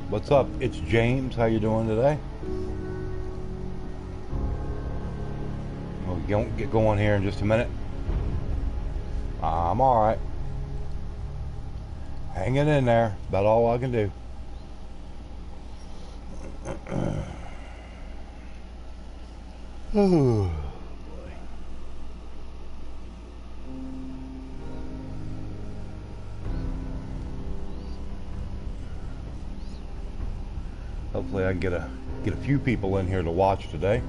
What's up? It's James. How you doing today? We'll get going here in just a minute. I'm all right. Hanging in there. About all I can do. Ooh. Hopefully I can get a few people in here to watch today.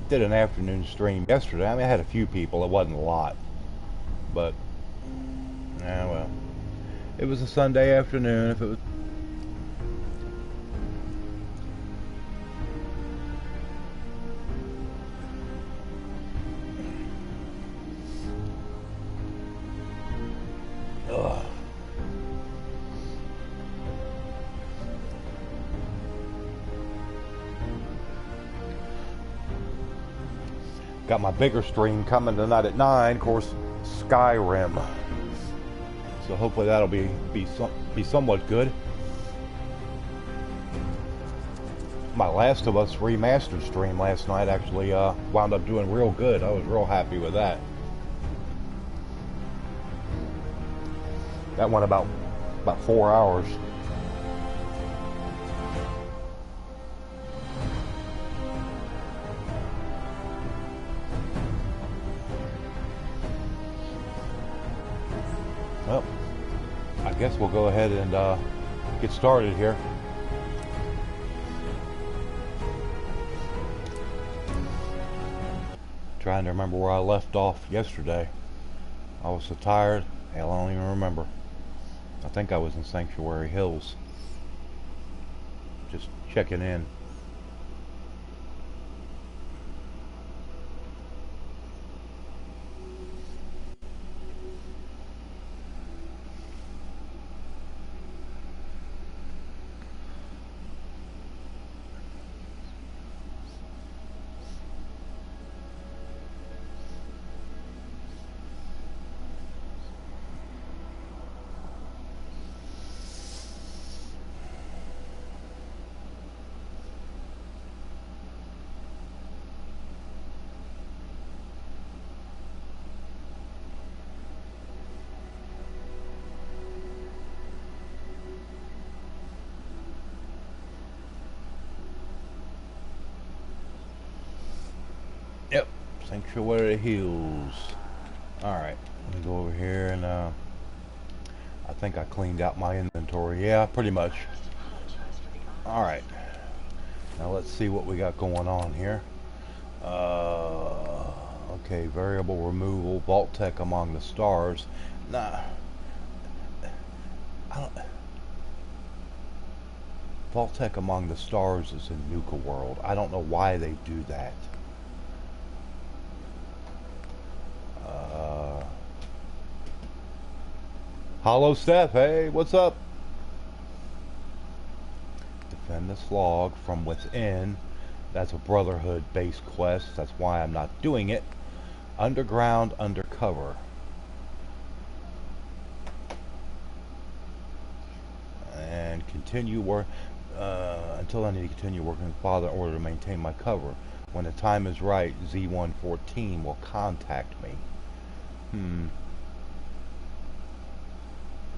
Did an afternoon stream yesterday. I mean, I had a few people. It wasn't a lot, but yeah, well, it was a Sunday afternoon. If it was, ugh. Got my bigger stream coming tonight at 9, of course, Skyrim. So hopefully that'll be somewhat good. My Last of Us remastered stream last night actually wound up doing real good. I was real happy with that. That went about 4 hours. Well, I guess we'll go ahead and get started here. Trying to remember where I left off yesterday. I was so tired, hell, I don't even remember. I think I was in Sanctuary Hills. Just checking in. Yep, Sanctuary Hills. Alright, let me go over here and I think I cleaned out my inventory. Yeah, pretty much. Alright, now let's see what we got going on here. Okay, variable removal, Vault Tech Among the Stars. Nah, I don't... Vault Tech Among the Stars is in Nuka World. I don't know why they do that. Hollow Steph, hey, what's up? Defend this log from within. That's a Brotherhood-based quest. That's why I'm not doing it. Underground, undercover. And continue work until I need to continue working with Father in order to maintain my cover. When the time is right, Z114 will contact me.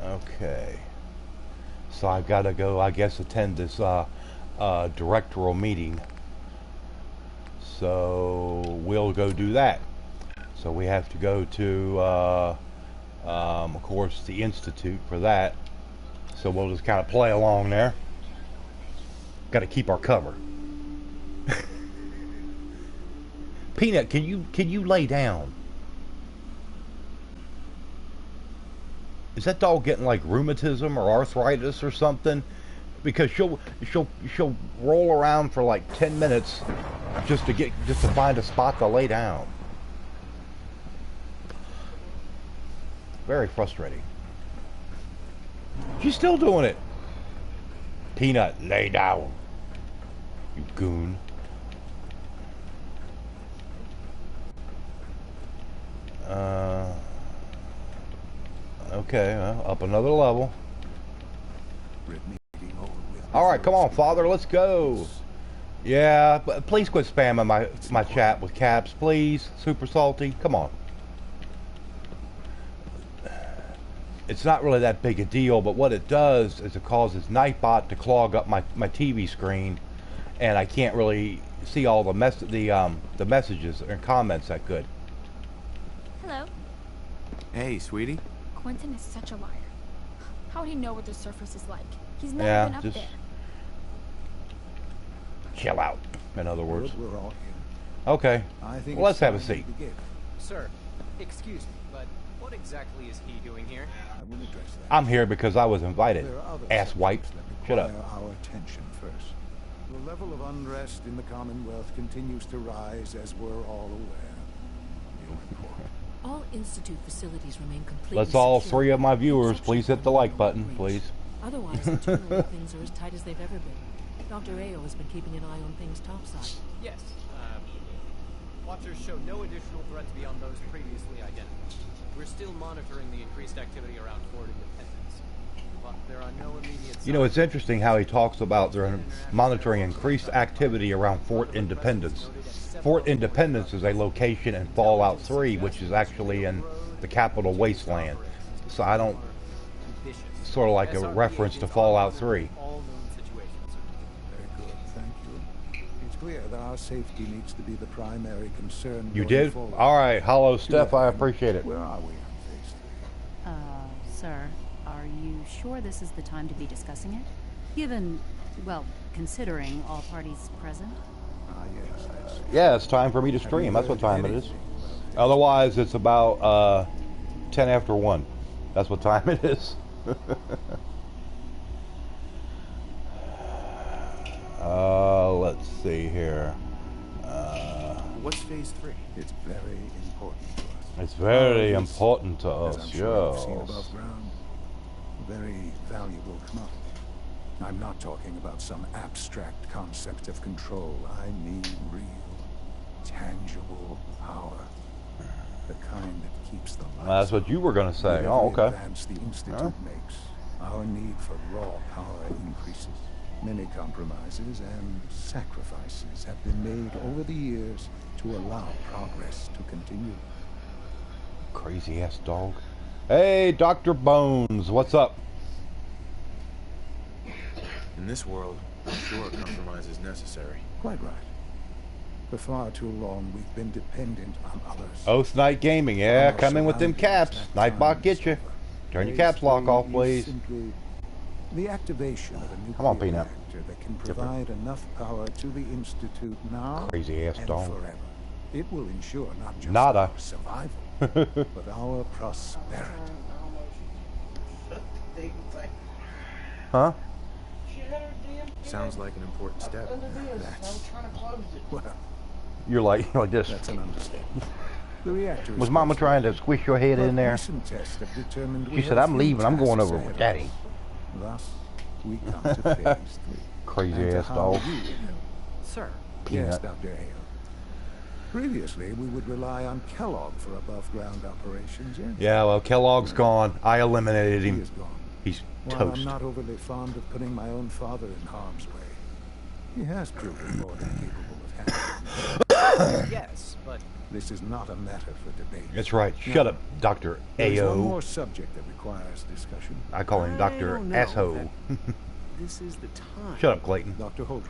Okay. So I've got to go, I guess, attend this directorial meeting. So we'll go do that. So we have to go to, of course, the Institute for that. So we'll just kind of play along there. Got to keep our cover. Peanut, can you lay down? Is that dog getting like rheumatism or arthritis or something? Because she'll roll around for like 10 minutes just to find a spot to lay down. Very frustrating. She's still doing it. Peanut, lay down. You goon. Okay, well, up another level. Meeting over. All right, come on, Father, let's go. Yeah, but please quit spamming my chat with caps, please. Super salty. Come on. It's not really that big a deal, but what it does is it causes Nightbot to clog up my TV screen, and I can't really see all the messages and comments that good. Hello. Hey, sweetie. Quentin is such a liar. How would he know what the surface is like? He's never been up just there. chill out, in other words. We're all here. Okay, well, let's have a seat. Sir, excuse me, but what exactly is he doing here? I will address that. I'm here because I was invited. There are other Ass wipe. subjects that Shut up. require our attention first. The level of unrest in the Commonwealth continues to rise, as we're all aware. Your report. All Institute facilities remain completely Let's all secure. three of my viewers please hit the like button, please. Otherwise, internally things are as tight as they've ever been. Dr. Ayo has been keeping an eye on things topside. Yes, watchers show no additional threats beyond those previously identified. We're still monitoring the increased activity around Fort Independence, but there are no immediate You know, it's interesting how he talks about they're monitoring increased activity around Fort Independence. Fort Independence is a location in Fallout 3, which is actually in the capital wasteland. So I don't, sort of like a reference to Fallout 3. Very good, thank you. It's clear that our safety needs to be the primary concern. You going did? forward. All right, hello, Steph, I appreciate it. Where are we on phase 3? Sir, are you sure this is the time to be discussing it? Given, well, considering all parties present? Ah, yes, I see. Yeah, it's time for me to stream. That's what time it is. Otherwise, it's about 10 after 1. That's what time it is. Let's see here. What's phase 3? It's very important to us. It's very important to As us, I'm sure you've seen yes. above ground, a very valuable commodity. I'm not talking about some abstract concept of control. I mean real, tangible power. The kind that keeps the lights That's what you were going to say. With Oh, every okay. advance the Institute Huh? makes, our need for raw power increases. Many compromises and sacrifices have been made over the years to allow progress to continue. Crazy ass dog. Hey, Dr. Bones, what's up? In this world, I'm sure compromise is necessary. Quite right. For far too long, we've been dependent on others. Oath Night Gaming, yeah, Our come in with them surroundings, caps. that Nightbot time get is you. over. Turn your Phase caps lock 3 off, is please. simply the activation of a nuclear Come on, Peanut. reactor that can provide enough power to the Institute now Crazy ass and dog. forever. It will ensure not just Nada. our survival, but our prosperity. Huh? Sounds like an important step. Well, You're like this. that's an understatement. The reactor Was is Mama close trying to squish your head But in there? recent tests have determined we She said, have I'm few leaving. I'm going tasks over ahead with of Daddy. us. Thus, we come to phase 3. Crazy And to ass how dog. you would help. Sir, Yes, Peanut. Dr. Hale. Previously, we would rely on Kellogg for above-ground operations. Yes. Yeah, well, Kellogg's gone. I eliminated He him. is gone. He's While I'm toast. not overly fond of putting my own father in harm's way, he has proven more than capable of handling. yes, but This is not a matter for debate. That's right. Shut up, Dr. There is one more A.O. subject that requires discussion. I call him Dr. don't know. Asshole. this is the time. Shut up, Clayton. Dr. Holdren,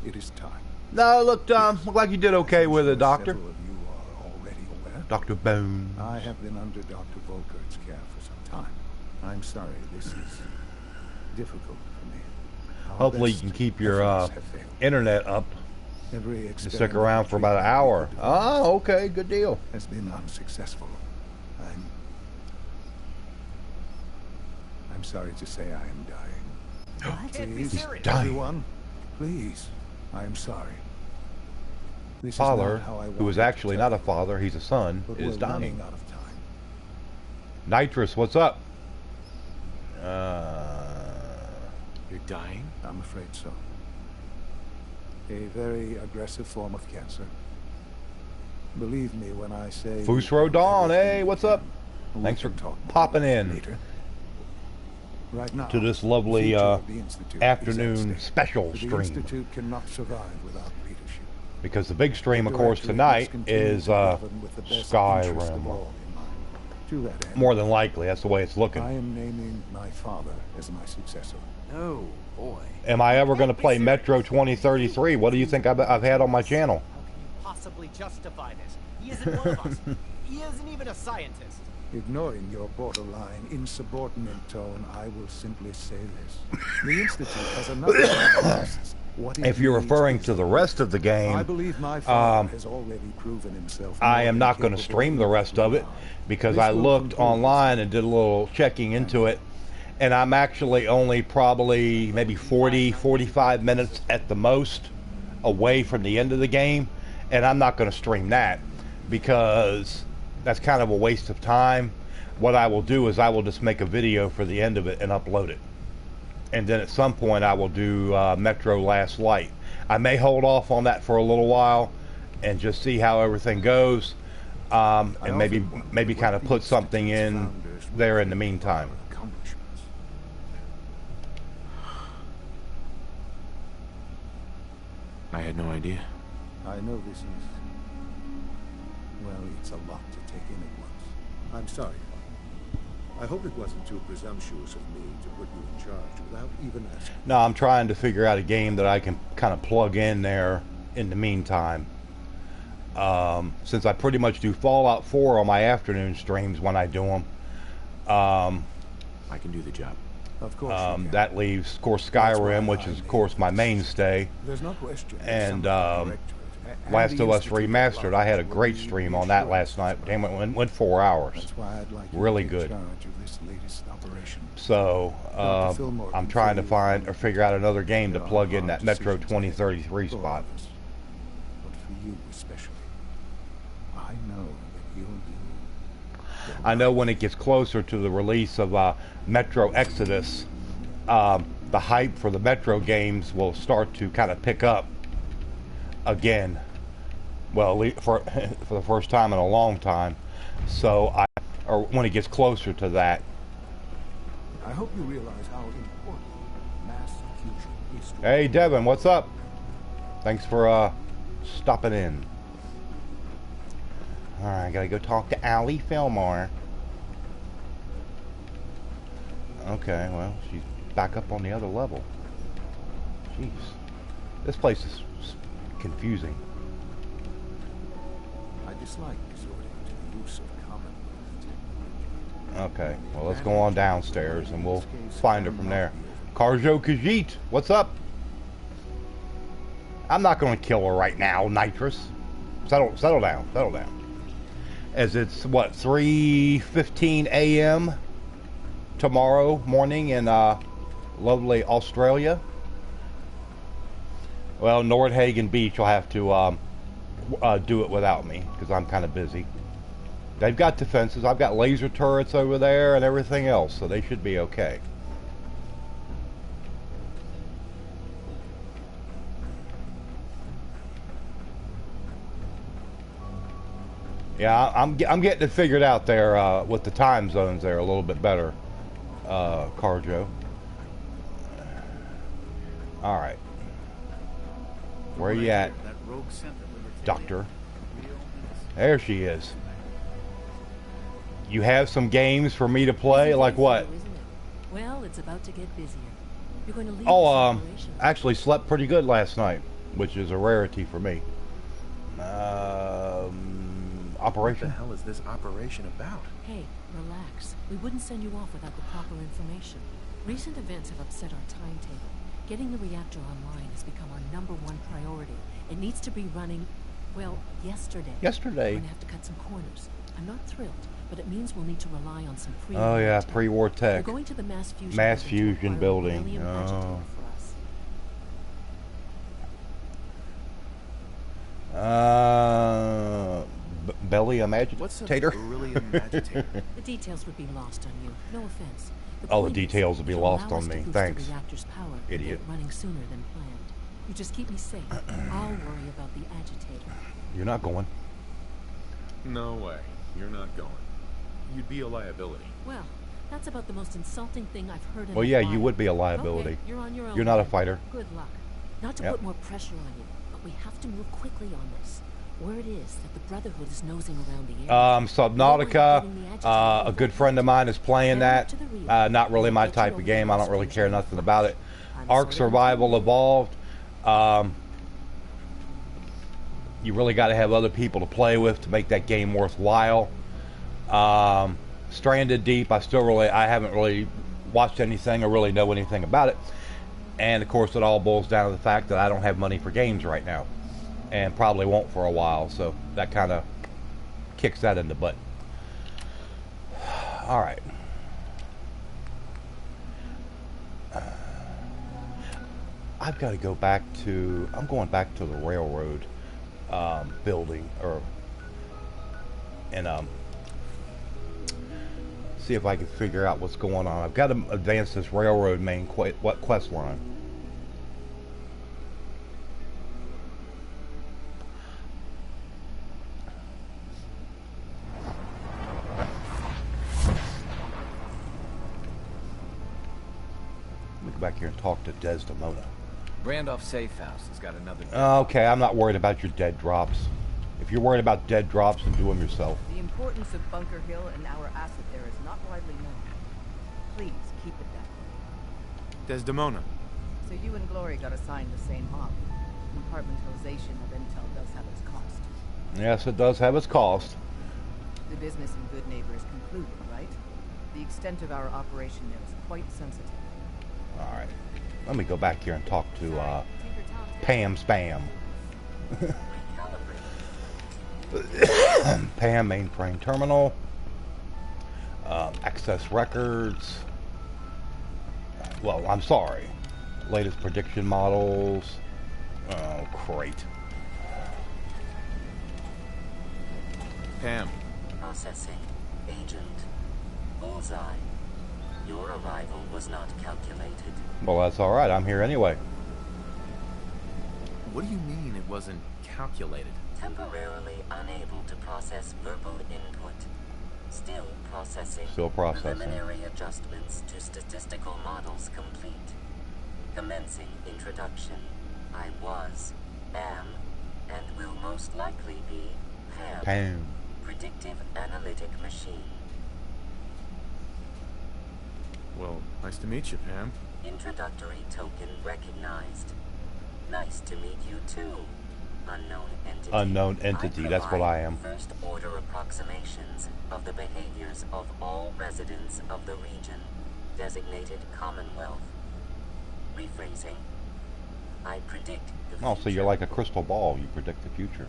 it is time. No, look, looked like you did okay with it, Doctor. Several of you are already aware. Dr. Bones. I have been under Dr. Volkert's care for some time. I'm sorry, this is difficult for me. Our Hopefully you best can keep your efforts have failed. internet up. Every and stick experiment around and for about an treatment we hour. could devise Oh, okay, good deal. has been unsuccessful. I'm sorry to say I am dying. Can't be Please, serious. dying. everyone, please, I am sorry. This is Father, not how I who is wanted to actually tell not a you, father, he's a son, but is we're running dying. out of time. Nitrous, what's up? You're dying? I'm afraid so. A very aggressive form of cancer. Believe me when I say... Fusro Dawn, hey, what's up? We Thanks for can talk more popping about it in. later. Right now, to this the lovely future of the Institute is at afternoon stake. special The stream. Institute cannot survive without leadership. Because the big stream, of The course, Directorate tonight must continue is to govern with the best interest of Skyrim. all in mind. To that end, More than likely, that's the way it's looking. I am naming my father as my successor. Oh, boy. Am I ever going to play Metro 2033? What do you think I've had on my channel? How can you possibly justify this? He isn't one of us. He isn't even a scientist. Ignoring your borderline, insubordinate tone, I will simply say this. The Institute has enough interests. What it If you're needs referring is to the rest of the game, I believe my father has already proven himself. I more am than not going to capable stream the rest of it because This I will looked conclude online and did a little checking into it, and I'm actually only probably maybe 40, 45 minutes at the most away from the end of the game, and I'm not going to stream that because that's kind of a waste of time. What I will do is I will just make a video for the end of it and upload it. And then at some point I will do Metro Last Light. I may hold off on that for a little while and just see how everything goes, and maybe kind of put something in there in the meantime. I had no idea. I know this is... well, it's a lot to take in at once. I'm sorry. I hope it wasn't too presumptuous of me to put you in charge without even asking. No, I'm trying to figure out a game that I can kind of plug in there in the meantime. Since I pretty much do Fallout 4 on my afternoon streams when I do them, I can do the job. Of course you can. that leaves, of course, Skyrim, which is, of course, my mainstay. There's no question. And Directorate and Last the of Us Institute Remastered, I had a will great be stream on that last night. Damn, it went 4 hours. That's why I'd like you Really to take good. charge of this latest operation. So Dr. Fillmore I'm can trying to fill you find in. or figure out another game to There are plug in hard that Metro decisions ahead 2033 for all spot. of us. But for you especially, I know that you'll do. I know when it gets closer to the release of Metro Exodus, the hype for the Metro games will start to kind of pick up again. Well, for the first time in a long time. So or when it gets closer to that. I hope you realize how important mass fusion is to Hey Devin, what's up? Thanks for stopping in. Alright, I gotta go talk to Allie Fillmore. Okay, well, she's back up on the other level. Jeez. This place is confusing. I dislike resorting to the use of Commonwealth technology. Okay, well, let's go on downstairs and we'll find her from there. Karjo Khajiit, what's up? I'm not going to kill her right now, Nitrous. Settle down, settle down. As it's, what, 3:15 a.m. tomorrow morning in lovely Australia. Well, Nordhagen Beach will have to do it without me because I'm kind of busy. They've got defenses. I've got laser turrets over there and everything else, so they should be okay. Yeah, I'm getting it figured out there with the time zones there a little bit better, Carjo. All right. Where are you at, Doctor? There she is. You have some games for me to play? Like what? Isn't it? Well, it's about to get busier. You're going to leave Oh, this operation. actually slept pretty good last night, which is a rarity for me. What the Operation? hell is this operation about? Hey, relax. We wouldn't send you off without the proper information. Recent events have upset our timetable. Getting the reactor online has become our #1 priority. It needs to be running, well, yesterday. Yesterday. We're going to have to cut some corners. I'm not thrilled, but it means we'll need to rely on some pre-war Oh yeah, tech. pre-war We're tech. going to the mass fusion Mass building to fusion acquire a building. beryllium Oh. agitator for us. Bellium What's a agitator? beryllium agitator? The details would be lost on you. No offense. Oh, the point is, details would be it'll lost allow on us to me. boost Thanks, the reactor's power and get idiot. it running sooner than planned. You just keep me safe. I'll worry about the agitator. You're not going. No way. You're not going. You'd be a liability. Well, That's about the most insulting thing I've heard in Well, a yeah, while. you would be a liability. Okay, you're on your own. You're not a then. fighter. Good luck. Not to Yep. put more pressure on you, but we have to move quickly on this. Word is that the Brotherhood is nosing around the area. Subnautica, a good friend of mine is playing that. Not really my type of game. I don't really care nothing about it. Ark Survival Evolved. You really got to have other people to play with to make that game worthwhile. Stranded Deep, I haven't really watched anything or really know anything about it. And of course it all boils down to the fact that I don't have money for games right now. And probably won't for a while, so that kind of kicks that in the butt. Alright. I've got to go back to... I'm going back to the railroad building, and see if I can figure out what's going on. I've got to advance this railroad main quest line. Let me go back here and talk to Desdemona. Randolph Safe House has got another... Okay, I'm not worried about your dead drops. If you're worried about dead drops, then do them yourself. The importance of Bunker Hill and our asset there is not widely known. Please, keep it that way. Desdemona. So you and Glory got assigned the same hub. Compartmentalization of intel does have its cost. Yes, it does have its cost. The business in Good Neighbor is concluded, right? The extent of our operation there is quite sensitive. Alright. Let me go back here and talk to Pam Spam. Pam, mainframe terminal. Access records. Well, I'm sorry. Latest prediction models. Oh, great. Pam. Processing. Agent. Bullseye. Your arrival was not calculated. Well, that's alright. I'm here anyway. What do you mean it wasn't calculated? Temporarily unable to process verbal input. Still processing. Still processing. Preliminary adjustments to statistical models complete. Commencing introduction. I was, am, and will most likely be Pam. Pam. Predictive analytic machine. Well, nice to meet you, Pam. Introductory token recognized. Nice to meet you too. Unknown entity. Unknown entity, that's what I am. First order approximations of the behaviors of all residents of the region, designated Commonwealth. Rephrasing. I predict the future. Oh, so you're like a crystal ball. You predict the future.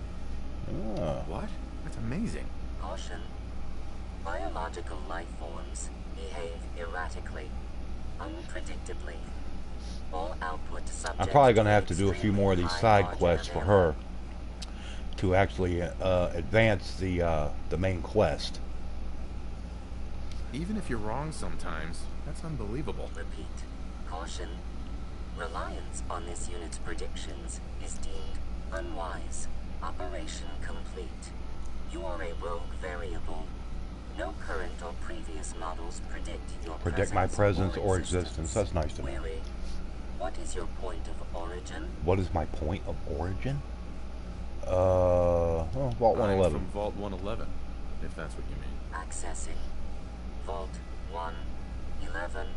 Oh. What? That's amazing. Caution. Biological life forms behave erratically, unpredictably. All output subject I'm probably going to have to do a few more of these side quests for her to actually advance the main quest. Even if you're wrong sometimes, that's unbelievable. Repeat. Caution. Reliance on this unit's predictions is deemed unwise. Operation complete. You are a rogue variable. No current or previous models predict your My presence or existence. That's nice to know. Query. What is your point of origin? What is my point of origin? Vault 111. From Vault 111, if that's what you mean. Accessing. Vault 111.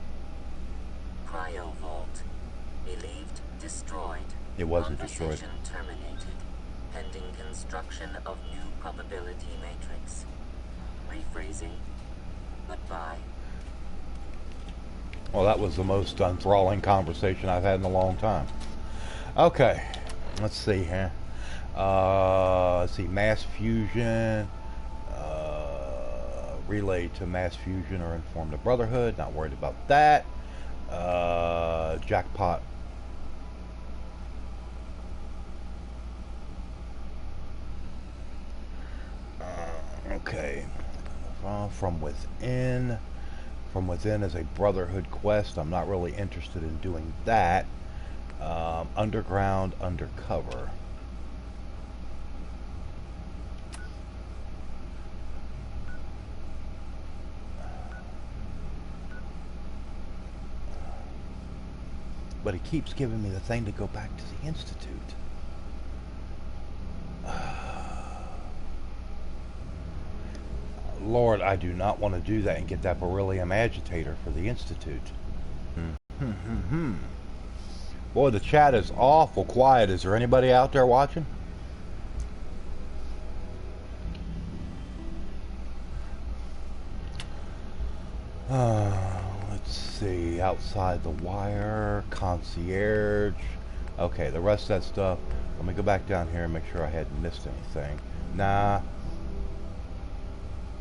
Cryo Vault. Believed destroyed. It wasn't destroyed. Conversation terminated. Pending construction of new probability matrix. Rephrasing. Goodbye. Well, that was the most enthralling conversation I've had in a long time. Okay, let's see here. Let's see, mass fusion. Relay to mass fusion or inform the Brotherhood. Not worried about that. Jackpot. Okay. From within. From within is a Brotherhood quest. I'm not really interested in doing that. Underground, undercover. But it keeps giving me the thing to go back to the Institute. Lord, I do not want to do that and get that beryllium agitator for the Institute. Boy, the chat is awful quiet. Is there anybody out there watching? Let's see. Outside the wire, concierge. Okay, the rest of that stuff. Let me go back down here and make sure I hadn't missed anything. Nah.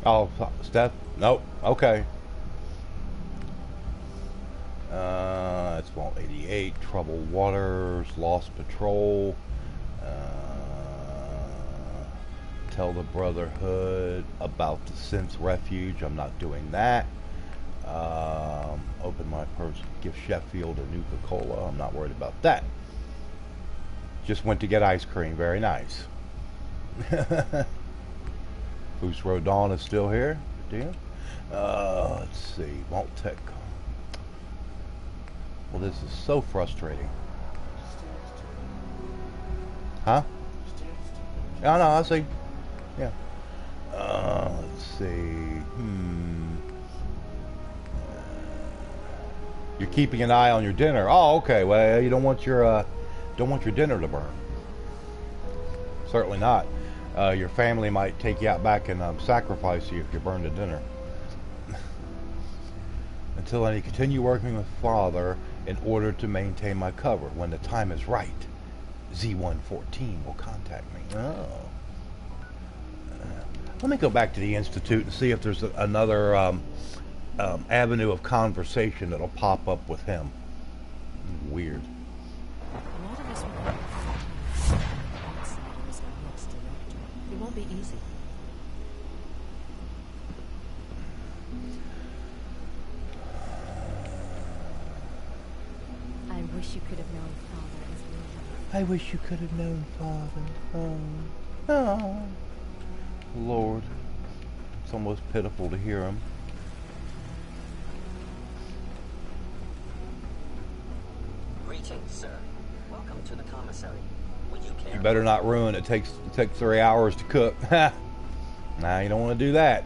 Oh, Steph? Nope. Okay. It's 188. Troubled waters. Lost patrol. Tell the Brotherhood about the Synth Refuge. I'm not doing that. Open my purse. Give Sheffield a Nuka-Cola. I'm not worried about that. Just went to get ice cream. Very nice. Foos Rodon is still here. Good deal. Let's see. Won't tech. Well, this is so frustrating. Huh? Oh, no, I see. Yeah. Let's see. You're keeping an eye on your dinner. Oh, okay. Well, you don't want your dinner to burn. Certainly not. Your family might take you out back and sacrifice you if you burn the dinner. Until I continue working with Father in order to maintain my cover. When the time is right, Z114 will contact me. Oh. Let me go back to the Institute and see if there's another avenue of conversation that'll pop up with him. Weird. A lot of us will have outsiders our next director. It won't be easy. I wish you could have known Father as well. I wish you could have known Father. Oh. Lord. It's almost pitiful to hear him. Greetings, sir. Welcome to the commissary. Would you care? You better not ruin it. It takes 3 hours to cook. Nah, you don't want to do that.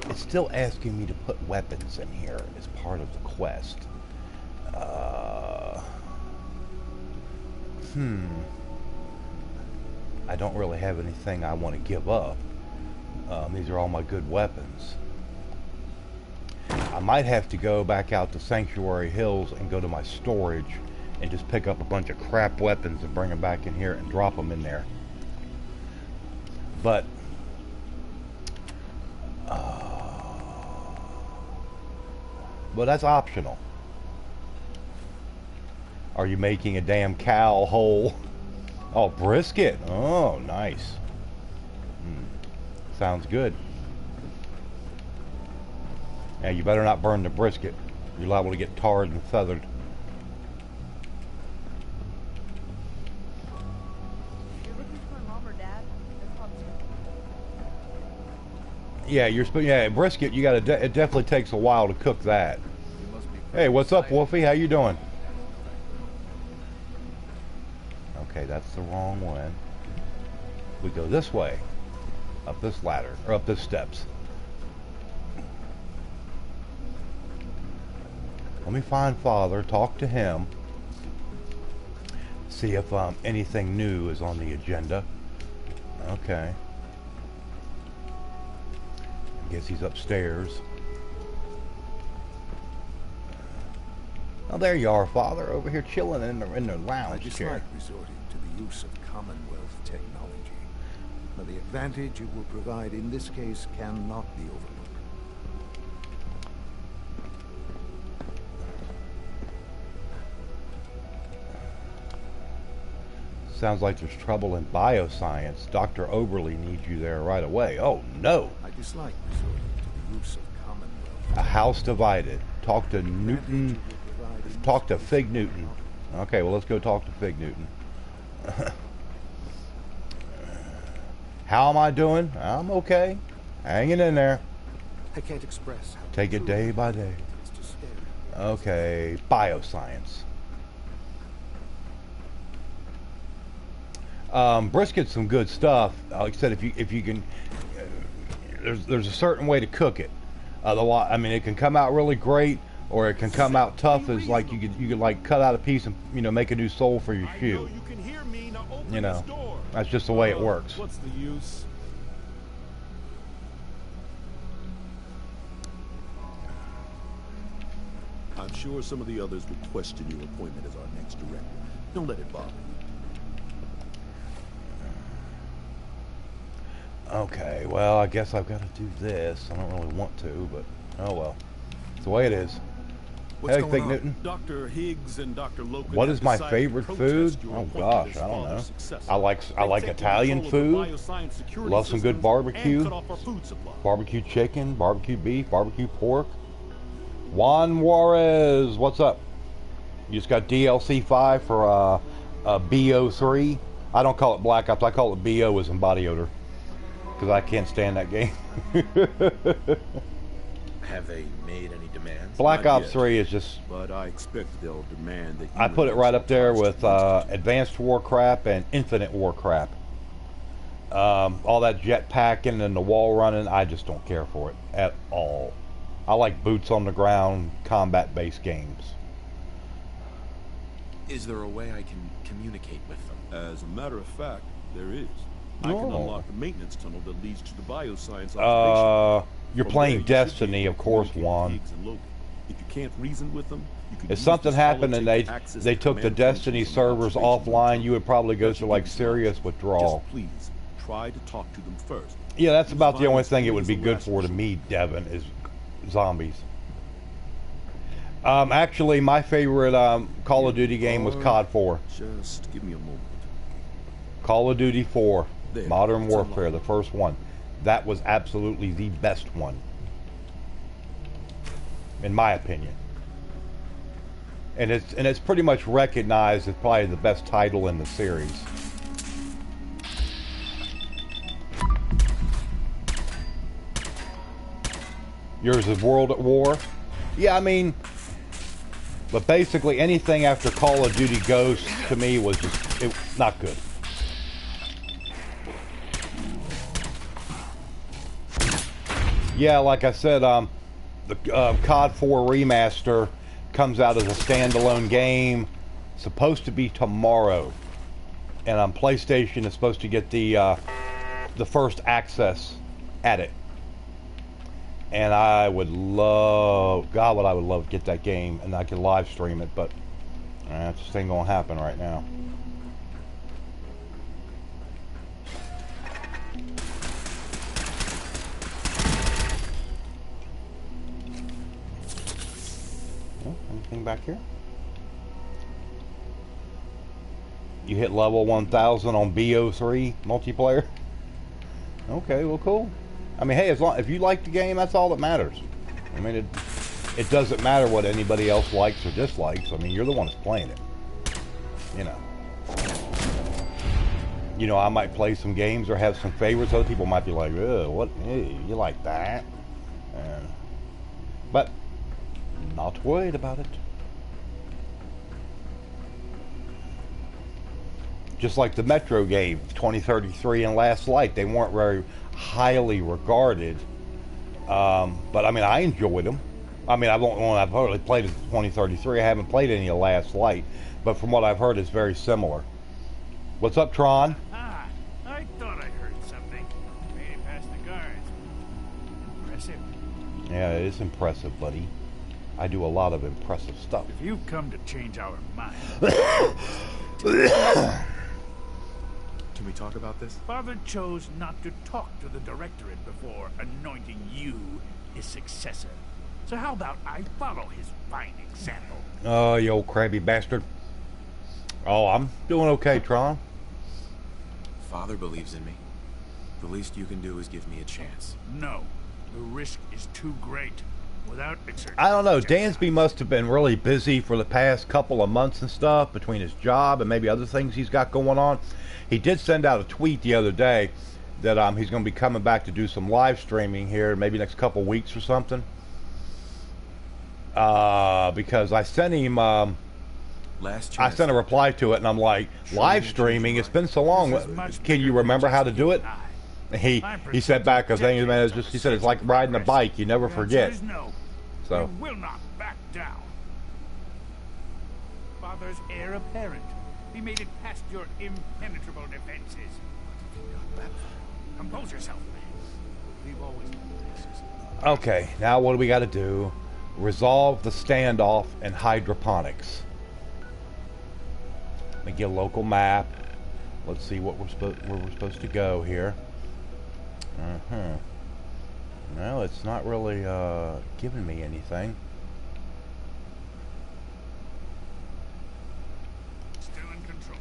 It's still asking me to put weapons in here as part of the quest. I don't really have anything I want to give up. These are all my good weapons. I might have to go back out to Sanctuary Hills and go to my storage and just pick up a bunch of crap weapons and bring them back in here and drop them in there. But that's optional. Are you making a damn cow whole? Oh, brisket. Oh, nice. Sounds good. Now, you better not burn the brisket. You're liable to get tarred and feathered. You're looking for Mom or Dad? Yeah, brisket. You got to. It definitely takes a while to cook that. Hey, what's up, Wolfie? How you doing? Okay, that's the wrong one. We go this way, up this ladder, or up this steps. Let me find Father, talk to him, see if anything new is on the agenda. Okay. I guess he's upstairs. Oh, there you are, Father, over here chilling in the lounge chair. I dislike resorting to the use of Commonwealth technology, but the advantage it will provide in this case cannot be overlooked. Sounds like there's trouble in bioscience. Dr. Oberly needs you there right away. Oh, no. I dislike resorting to the use of Commonwealth. A house divided. Talk to Newton. Talk to Fig Newton. Okay, well, let's go talk to Fig Newton. How am I doing? I'm okay. Hanging in there. I can't express how Take it day by day. it is to stare at you. Okay, bioscience. Brisket's some good stuff. Like I said, if you can, there's a certain way to cook it. Otherwise, I mean, it can come out really great, or it can come out tough as like you could like cut out a piece and make a new sole for your shoe. You can hear me, now open You know, this door. that's just the way it works. What's the use? I'm sure some of the others will question your appointment as our next director. Don't let it bother you. Okay, well, I guess I've got to do this. I don't really want to, but oh well. It's the way it is. What's Hey, going Big on? Newton. Dr. Higgs and Dr. Loken What have is my decided favorite to food? protest your Oh appointment gosh, as I don't know. father's successor. I like They take Italian control of the food. bioscience security Love some good systems barbecue. and cut off our food supply. Barbecue chicken, barbecue beef, barbecue pork. Juan Juarez, what's up? You just got DLC 5 for BO3. I don't call it Black Ops. I call it BO as in body odor because I can't stand that game. Have they made any demands? Black Not Ops yet. 3 is just. But I expect they'll demand that you I put it release right up there some with tasks to Advanced War crap and Infinite War crap. All that jetpacking and the wall running, I just don't care for it at all. I like boots on the ground, combat-based games. Is there a way I can communicate with them? As a matter of fact, there is. I can Oh. unlock the maintenance tunnel that leads to the bioscience observation. You're From playing there, you should be Destiny, able of to course, communicate with Juan. Higgs and Logan. If you can't reason with them, you can If use something this happened and holotape to access they the took the command Destiny functions on the servers observation offline, room. you would probably go That through should like give you serious some withdrawal. Just please try to talk to them first. Yeah, that's Use about the only violence thing it would as be a good last for to resort. me, Devin, is zombies. Actually, my favorite Call of Duty game was COD 4. Just give me a moment. Call of Duty 4, There, Modern it's Warfare, unlocked. the first one. That was absolutely the best one, in my opinion. And it's pretty much recognized as probably the best title in the series. Yours is World at War. Yeah, I mean, but basically anything after Call of Duty Ghosts to me was just not good. Yeah, like I said, the COD 4 remaster comes out as a standalone game, supposed to be tomorrow, and PlayStation is supposed to get the first access at it. And I would love, God, what I would love to get that game, and I can live stream it, but that just ain't gonna happen right now. Oh, anything back here? You hit level 1000 on BO3 multiplayer? Okay, well, cool. I mean, hey, as long if you like the game, that's all that matters. I mean, it doesn't matter what anybody else likes or dislikes. I mean, you're the one that's playing it. You know. You know, I might play some games or have some favorites. Other people might be like, "Ugh, what? Hey, you like that?" But not worried about it. Just like the Metro game, 2033 and Last Light, they weren't very highly regarded, but I mean, I enjoyed them. I mean, I've only played 2033. I haven't played any of Last Light, but from what I've heard, it's very similar. What's up, Tron? Ah, I thought I heard something. Made it past the guards. Impressive. Yeah, it is impressive, buddy. I do a lot of impressive stuff. If you've come to change our minds, Can we talk about this? Father chose not to talk to the Directorate before anointing you his successor. So how about I follow his fine example? Oh, you old crabby bastard. Oh, I'm doing okay, Tron. Father believes in me. The least you can do is give me a chance. No, the risk is too great. Without exertion. I don't know. Dansby must have been really busy for the past couple of months and stuff between his job and maybe other things he's got going on. He did send out a tweet the other day that he's going to be coming back to do some live streaming here, maybe next couple weeks or something. Because I sent him, I sent a reply to it, and I'm like, live streaming, it's been so long, can you remember how to do it? He said back, I think, man, he said it's like riding a bike, you never forget. So. We will not back down. Father's heir apparent. He made it past your impenetrable defenses. Compose yourself, man. We've always been racist. Okay, now what do we got to do? Resolve the standoff and hydroponics. Let me get a local map. Let's see what where we're supposed to go here. No, it's not really giving me anything. Still in control.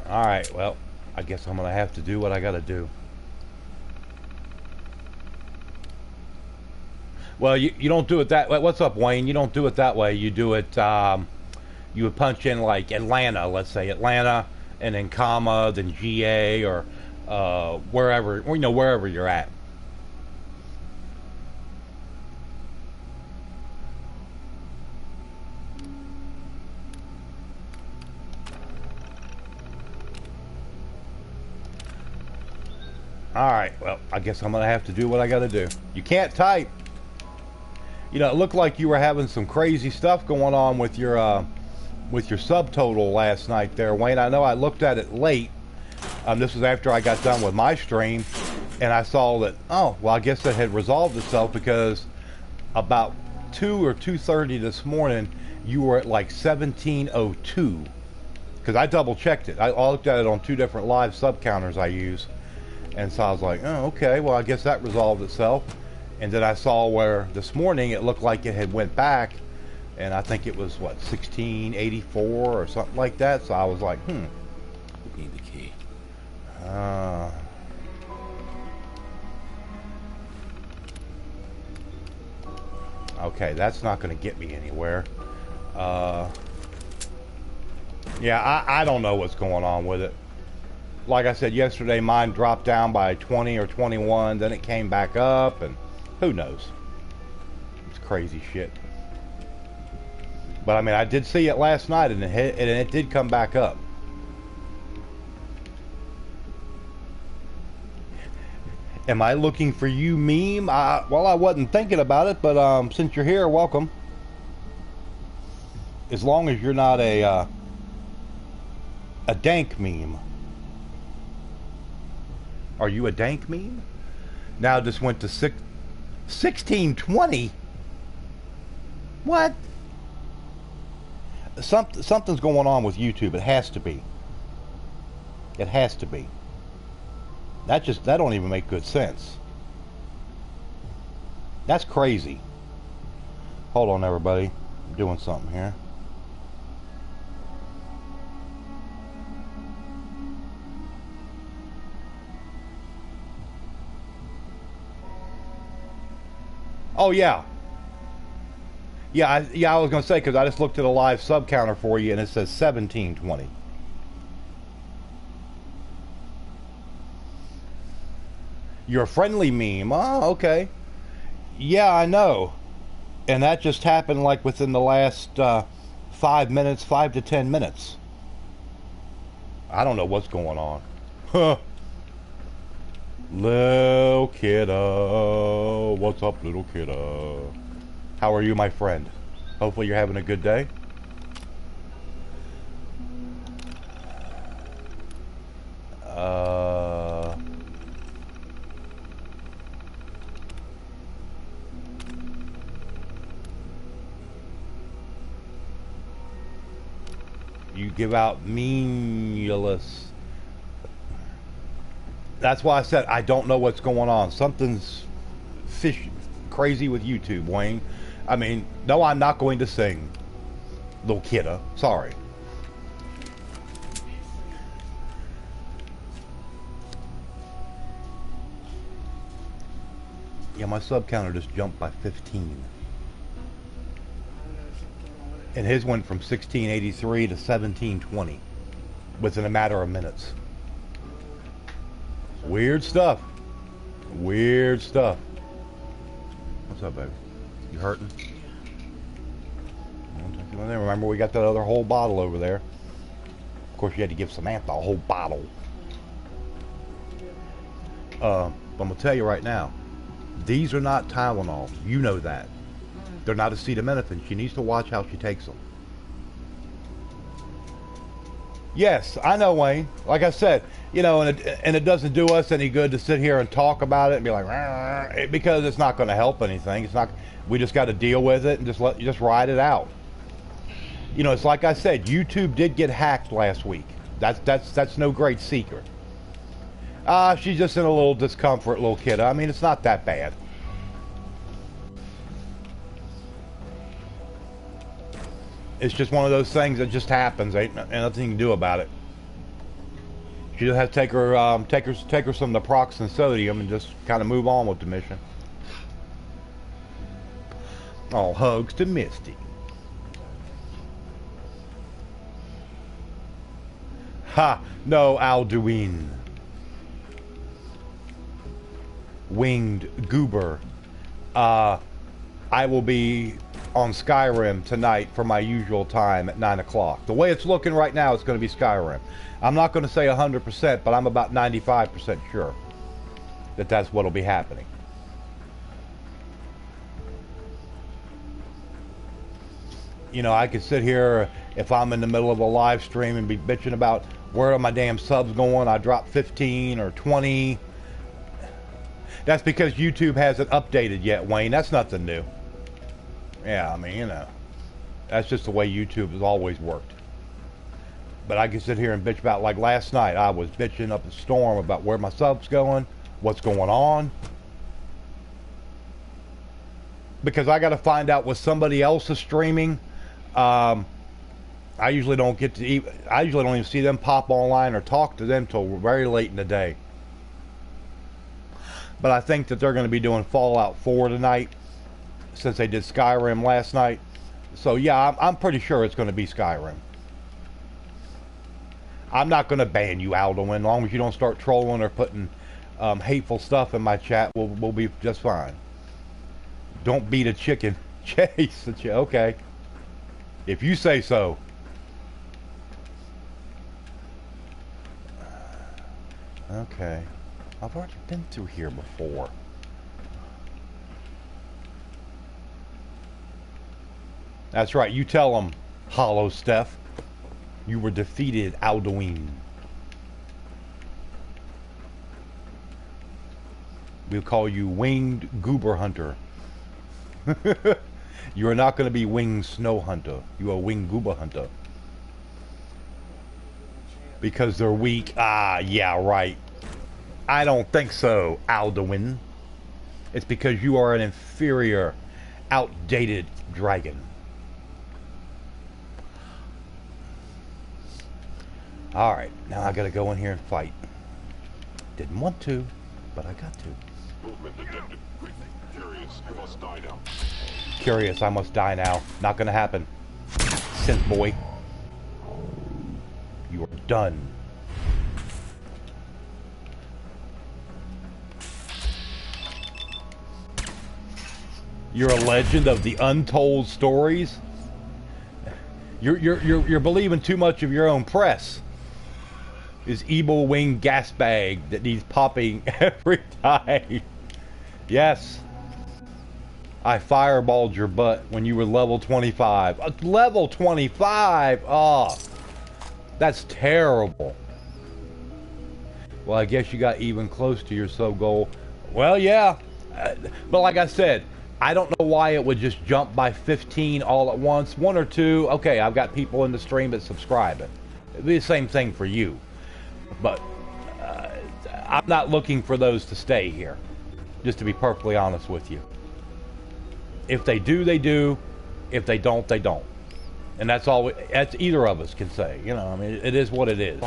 All right, well, I guess I'm gonna have to do what I gotta do. Well, you don't do it that way. What's up, Wayne? You don't do it that way. You do it, you would punch in like Atlanta, let's say Atlanta, and then comma, then GA, or wherever, or, wherever you're at. Alright, well, I guess I'm going to have to do what I got to do. You can't type. It looked like you were having some crazy stuff going on with your subtotal last night there, Wayne. I know I looked at it late. This was after I got done with my stream, and I saw that, oh, well, I guess it had resolved itself, because about 2 or 2:30 this morning, you were at like 1702. Because I double-checked it. I looked at it on 2 different live sub-counters I use. And so I was like, oh, okay, well, I guess that resolved itself. And then I saw where this morning it looked like it had went back, and I think it was, what, 1684 or something like that. So I was like, We need the key. Okay, that's not going to get me anywhere. Yeah, I don't know what's going on with it. Like I said yesterday, mine dropped down by 20 or 21, then it came back up, and who knows? It's crazy shit. But I mean, I did see it last night, and it did come back up. Am I looking for you, meme? Well, I wasn't thinking about it, but since you're here, welcome. As long as you're not a dank meme. Are you a dank meme? Now it just went to 1620. What? Something's going on with YouTube. It has to be. It has to be. That don't even make good sense. That's crazy. Hold on, everybody. I'm doing something here. Oh, yeah. I was going to say, because I just looked at a live sub counter for you, and it says 1720. You're a friendly meme. Oh, okay. Yeah, I know. And that just happened like within the last 5 minutes, 5 to 10 minutes. I don't know what's going on. Huh. Little kiddo, what's up, little kiddo? How are you, my friend? Hopefully you're having a good day. You give out meaningless. That's why I said I don't know what's going on. Something's crazy with YouTube, Wayne. I mean, no, I'm not going to sing, little kidda. Sorry. Yeah, my sub counter just jumped by 15. And his went from 1683 to 1720 within a matter of minutes. Weird stuff. Weird stuff. What's up, baby? You hurting? Remember, we got that other whole bottle over there. Of course, you had to give Samantha a whole bottle. I'm gonna tell you right now, these are not Tylenol. You know that. They're not acetaminophen. She needs to watch how she takes them. Yes, I know, Wayne. Like I said, you know, and it doesn't do us any good to sit here and talk about it and be like, because it's not going to help anything. It's not. We just got to deal with it and just ride it out. You know, it's like I said. YouTube did get hacked last week. That's no great secret. She's just in a little discomfort, little kid. I mean, it's not that bad. It's just one of those things that just happens. Ain't nothing you can do about it. She just has to take her some naproxen sodium and just kind of move on with the mission. All hugs to Misty. Ha! No, Alduin. Winged Goober. I will be on Skyrim tonight for my usual time at 9 o'clock. The way it's looking right now, it's going to be Skyrim. I'm not going to say 100%, but I'm about 95% sure that that's what will be happening. You know, I could sit here if I'm in the middle of a live stream and be bitching about where are my damn subs going. I dropped 15 or 20. That's because YouTube hasn't updated yet, Wayne. That's nothing new. Yeah, I mean, you know, that's just the way YouTube has always worked. But I can sit here and bitch about, like last night, I was bitching up a storm about where my sub's going, what's going on. Because I got to find out what somebody else is streaming. I usually don't get to I usually don't even see them pop online or talk to them till very late in the day. But I think that they're going to be doing Fallout 4 tonight, since they did Skyrim last night. So yeah, I'm pretty sure it's going to be Skyrim. I'm not going to ban you, Alduin. As long as you don't start trolling or putting hateful stuff in my chat, we'll be just fine. Don't beat a chicken. Chase the chicken. Okay. If you say so. Okay. I've already been through here before. That's right. You tell them, Hollow Steph. You were defeated, Alduin. We'll call you Winged Goober Hunter. You are not going to be Winged Snow Hunter. You are Winged Goober Hunter. Because they're weak. Ah, yeah, right. I don't think so, Alduin. It's because you are an inferior, outdated dragon. Alright, now I gotta go in here and fight. Didn't want to, but I got to. Movement detected. Curious, you must die now. Curious, I must die now. Not gonna happen. Synth boy. You are done. You're a legend of the untold stories. You're believing too much of your own press. This evil winged gas bag that needs popping every time. Yes. I fireballed your butt when you were level 25. Level 25? Oh. That's terrible. Well, I guess you got even close to your sub goal. Well, yeah. But like I said, I don't know why it would just jump by 15 all at once. One or two, okay, I've got people in the stream that subscribe. It'd be the same thing for you. But I'm not looking for those to stay here, just to be perfectly honest with you. If they do, they do. If they don't, they don't. And that's all. That's either of us can say. You know, I mean, it is what it is.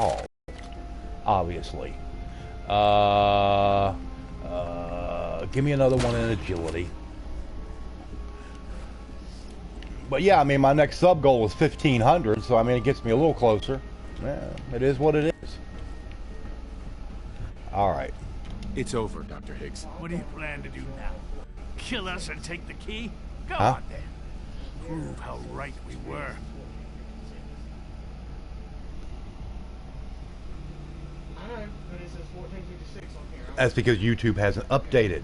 Obviously. Give me another one in agility. But yeah, I mean, my next sub goal is 1,500, so I mean, it gets me a little closer. Yeah, it is what it is. All right. It's over, Dr. Higgs. What do you plan to do now? Kill us and take the key? Go Huh? on then. Prove how right we were. That's because YouTube hasn't updated.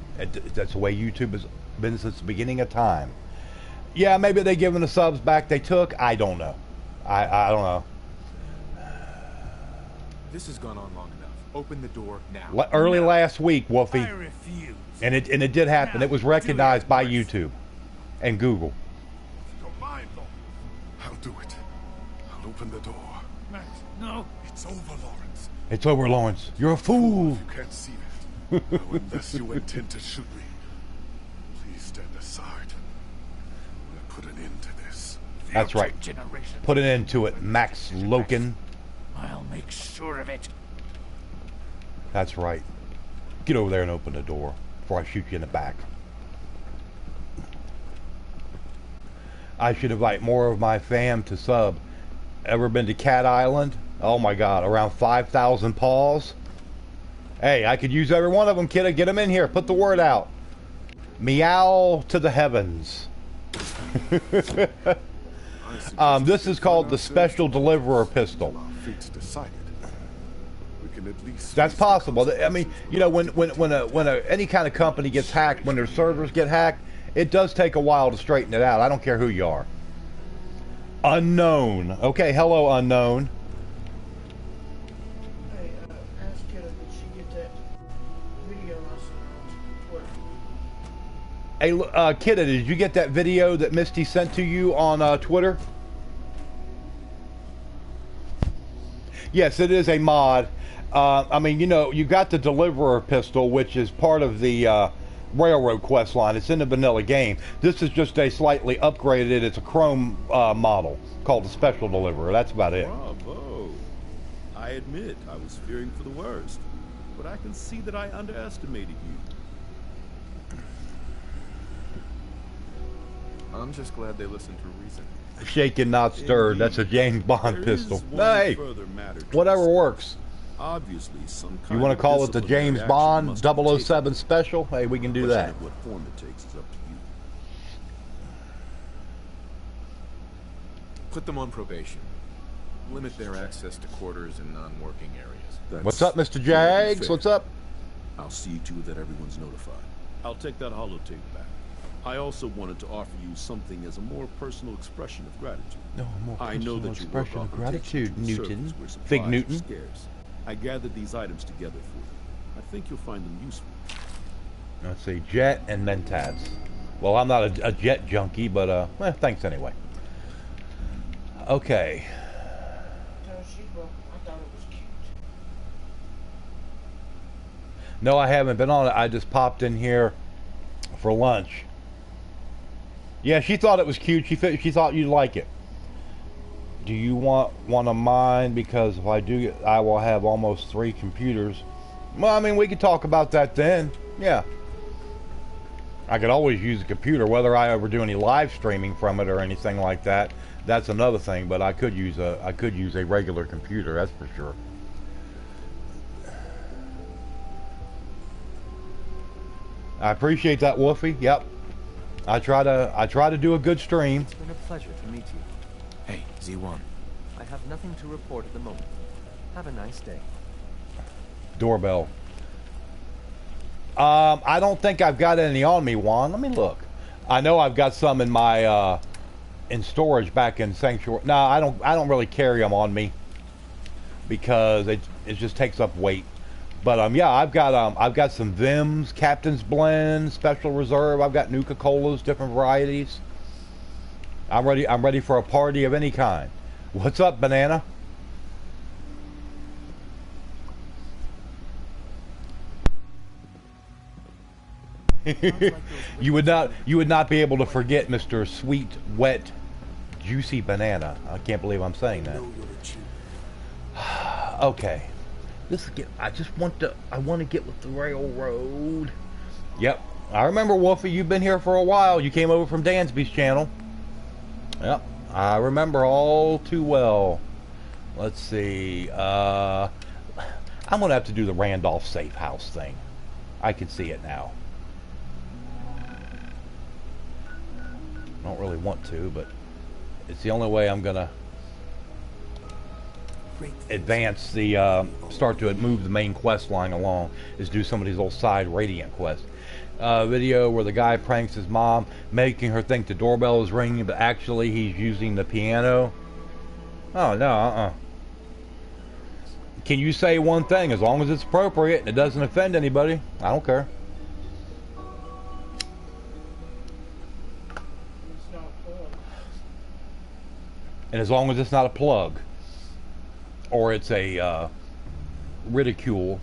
That's the way YouTube has been since the beginning of time. Yeah, maybe they giving the subs back they took. I don't know. I don't know. This has gone on long enough. Open the door now. Early last week, Wolfie. I refuse. And it did happen. Now, It was recognized by YouTube and Google. I'll do it. I'll open the door. Max, no. It's over, Lawrence. It's over, Lawrence. You're a fool. You can't see it. Now, unless you intend to shoot me, please stand aside. We'll put an end to this. That's right. Generation. Put an end to it, Max Loken. I'll make sure of it. That's right. Get over there and open the door before I shoot you in the back. I should invite more of my fam to sub. Ever been to Cat Island? Oh my God, around 5,000 paws. Hey, I could use every one of them, kidda. Get them in here. Put the word out. Meow to the heavens. This is called the Special Deliverer Pistol. That's possible. I mean, you know, when any kind of company gets hacked, when their servers get hacked, it does take a while to straighten it out. I don't care who you are. Unknown. Okay, hello, unknown. Hey, ask Kidda, did she get that video I sent on Twitter? Hey, Kidda, did you get that video that Misty sent to you on Twitter? Yes, it is a mod. I mean, you know, you got the Deliverer pistol, which is part of the Railroad quest line. It's in the vanilla game. This is just a slightly upgraded, it's a chrome model called the Special Deliverer. That's about it. Bravo. I admit I was fearing for the worst, but I can see that I underestimated you. I'm just glad they listened to reason. Shaken, not stirred. That's a James Bond pistol. Hey, whatever works. Obviously, some kind you want to call it the James Bond 007 special? Hey, we can do that. What form it takes is up to you. Put them on probation. Limit their access to quarters and non-working areas. What's up, Mr. Jags? What's up? I'll see to it that everyone's notified. I'll take that holotape back. I also wanted to offer you something as a more personal expression of gratitude. No, more I know that you work expression of off gratitude, Newton. Big Fig Newton. Scarce. I gathered these items together for you. I think you'll find them useful. Let's see, Jet and Mentats. Well, I'm not a Jet junkie, but well, thanks anyway. Okay. No, I haven't been on it. I just popped in here for lunch. Yeah, she thought it was cute. She thought you'd like it. Do you want one of mine? Because if I do, I will have almost 3 computers. Well, I mean, we could talk about that then. Yeah. I could always use a computer, whether I ever do any live streaming from it or anything like that. That's another thing. But I could use a regular computer. That's for sure. I appreciate that, Wolfie. Yep. I try to do a good stream. It's been a pleasure to meet you. Hey, Z1. I have nothing to report at the moment. Have a nice day. Doorbell. I don't think I've got any on me, Juan. Let me look. I know I've got some in my in storage back in Sanctuary. No, I don't really carry them on me because it just takes up weight. But yeah, I've got some Vims, Captain's Blend, Special Reserve. I've got Nuka-Colas, different varieties. I'm ready for a party of any kind. What's up, Banana? You would not be able to forget Mr. Sweet, Wet, Juicy Banana. I can't believe I'm saying that. Okay. I want to get with the railroad. Yep. I remember, Wolfie, you've been here for a while. You came over from Dansby's channel. Yep. I remember all too well. Let's see. I'm going to have to do the Randolph Safe House thing. I can see it now. Don't really want to, but it's the only way I'm gonna advance the start to move the main quest line along, is do some of these little side Radiant quests. Video where the guy pranks his mom, making her think the doorbell is ringing, but actually he's using the piano. Oh no, Can you say one thing, as long as it's appropriate and it doesn't offend anybody? I don't care. And as long as it's not a plug, or it's a ridicule,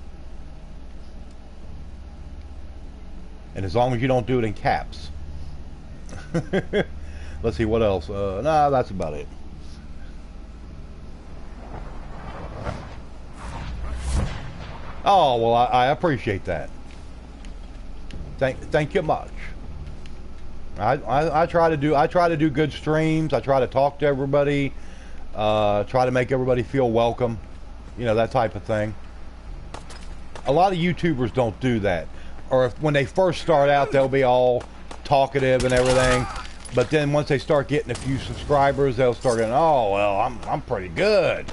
and as long as you don't do it in caps. Let's see, what else? Nah, that's about it. Oh, well, I appreciate that. Thank you much. I try to do good streams. I try to talk to everybody. Try to make everybody feel welcome. You know, that type of thing. A lot of YouTubers don't do that. Or when they first start out, they'll be all talkative and everything. But then once they start getting a few subscribers, they'll start going, oh, well, I'm pretty good.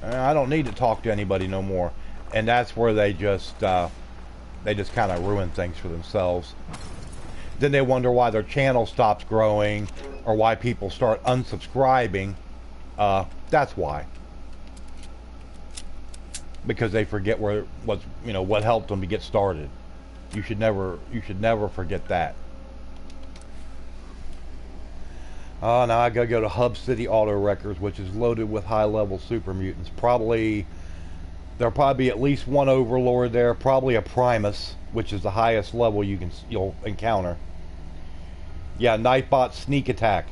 I don't need to talk to anybody no more. And that's where they just kind of ruin things for themselves. Then they wonder why their channel stops growing, or why people start unsubscribing. That's why. Because they forget what helped them to get started. You should never forget that. Now I gotta go to Hub City Auto Records, which is loaded with high-level super mutants. There'll probably be at least one Overlord there, probably a Primus, which is the highest level you'll encounter. Yeah, Nightbot sneak attack.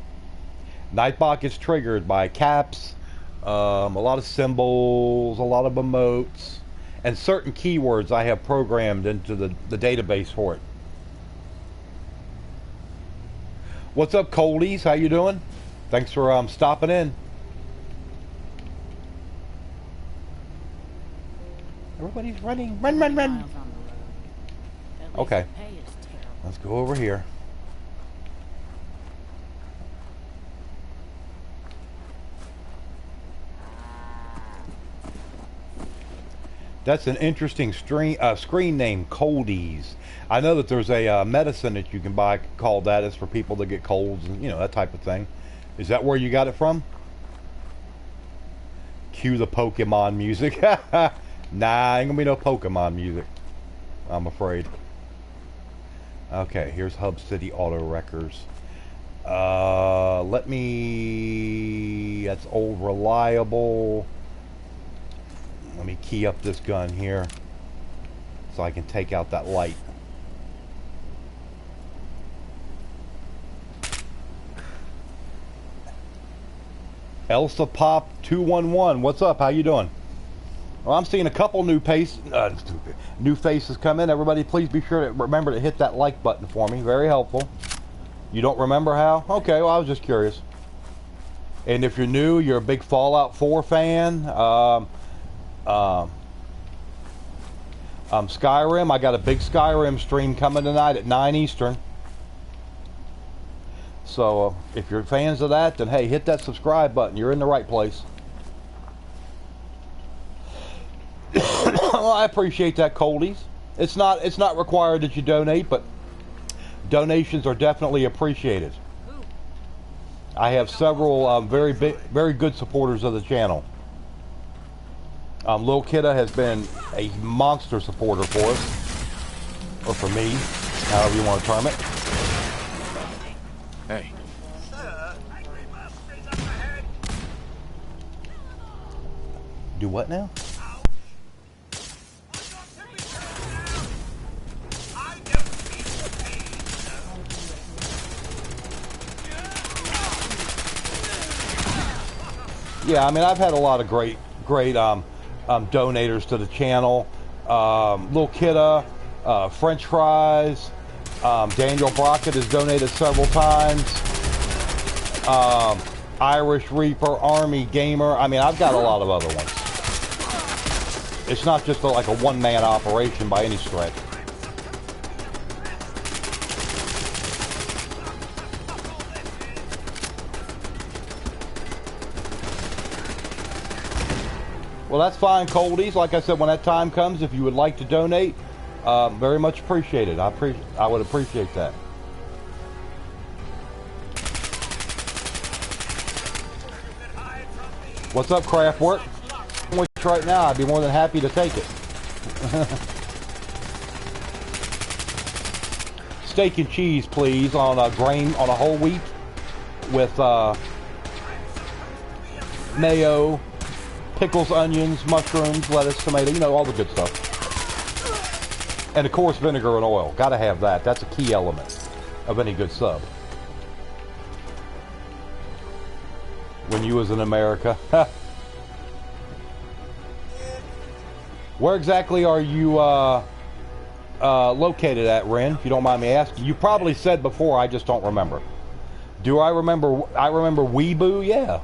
Nightbot gets triggered by caps, a lot of symbols, a lot of emotes, and certain keywords I have programmed into the database for it. What's up, Coldies? How you doing? Thanks for stopping in. Everybody's running. Run. Okay. Let's go over here. That's an interesting screen name, Coldies. I know that there's a medicine that you can buy called that. It's for people that get colds and, you know, that type of thing. Is that where you got it from? Cue the Pokemon music. Nah, ain't gonna be no Pokemon music, I'm afraid. Okay, here's Hub City Auto Wreckers. That's Old Reliable. Let me key up this gun here so I can take out that light. Elsa Pop 211, what's up? How you doing? Well, I'm seeing a couple new faces come in. Everybody, please be sure to remember to hit that like button for me. Very helpful. You don't remember how? Okay, well, I was just curious. And if you're new, you're a big Fallout 4 fan. Skyrim, I got a big Skyrim stream coming tonight at 9 Eastern. So if you're fans of that, then hey, hit that subscribe button. You're in the right place. Well, I appreciate that, Coldies. It's not required that you donate, but donations are definitely appreciated. I have several very good supporters of the channel. Lil Kidda has been a monster supporter for us, or for me, however you want to term it. Hey. Do what now? Yeah, I mean, I've had a lot of great donators to the channel. Lil Kidda, French Fries, Daniel Brockett has donated several times. Irish Reaper, Army Gamer. I mean, I've got a lot of other ones. It's not just like a one-man operation by any stretch. Well, that's fine, Coldies. Like I said, when that time comes, if you would like to donate, very much appreciated. I would appreciate that. What's up, Craftwork? Right now, I'd be more than happy to take it. Steak and cheese, please, on a whole wheat with mayo, pickles, onions, mushrooms, lettuce, tomato, you know, all the good stuff. And of course, vinegar and oil. Gotta have that. That's a key element of any good sub. When you was in America. Where exactly are you located at, Ren, if you don't mind me asking? You probably said before, I just don't remember. Do I remember? I remember Weeboo, yeah.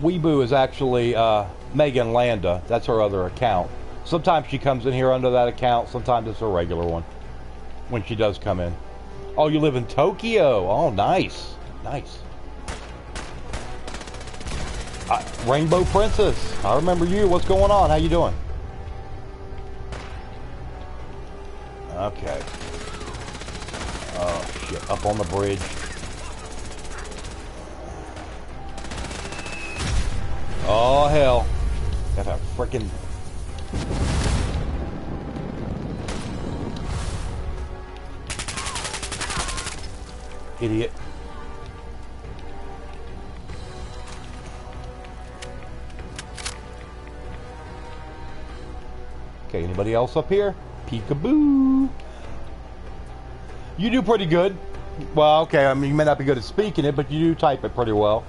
Weeboo is actually Megan Landa. That's her other account. Sometimes she comes in here under that account. Sometimes it's a regular one when she does come in. Oh, you live in Tokyo? Oh, nice. Nice. Rainbow Princess. I remember you. What's going on? How you doing? Okay. Oh, shit. Up on the bridge. Oh, hell. Got a frickin'... Idiot. Okay, anybody else up here? Peekaboo. You do pretty good. Well, okay, I mean, you may not be good at speaking it, but you do type it pretty well.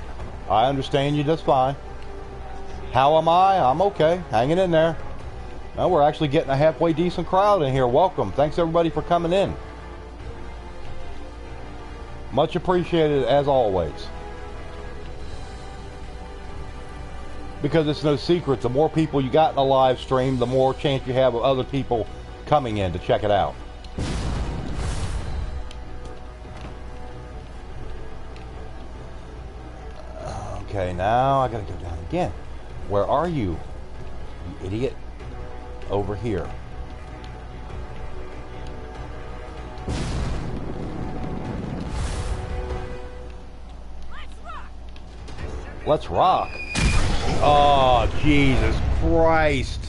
I understand you just fine. How am I? I'm okay. Hanging in there. Well, we're actually getting a halfway decent crowd in here. Welcome. Thanks, everybody, for coming in. Much appreciated, as always. Because it's no secret, the more people you got in a live stream, the more chance you have of other people coming in to check it out. Okay, now I gotta go down again. Where are you, you idiot? Over here. Let's rock. Oh, Jesus Christ.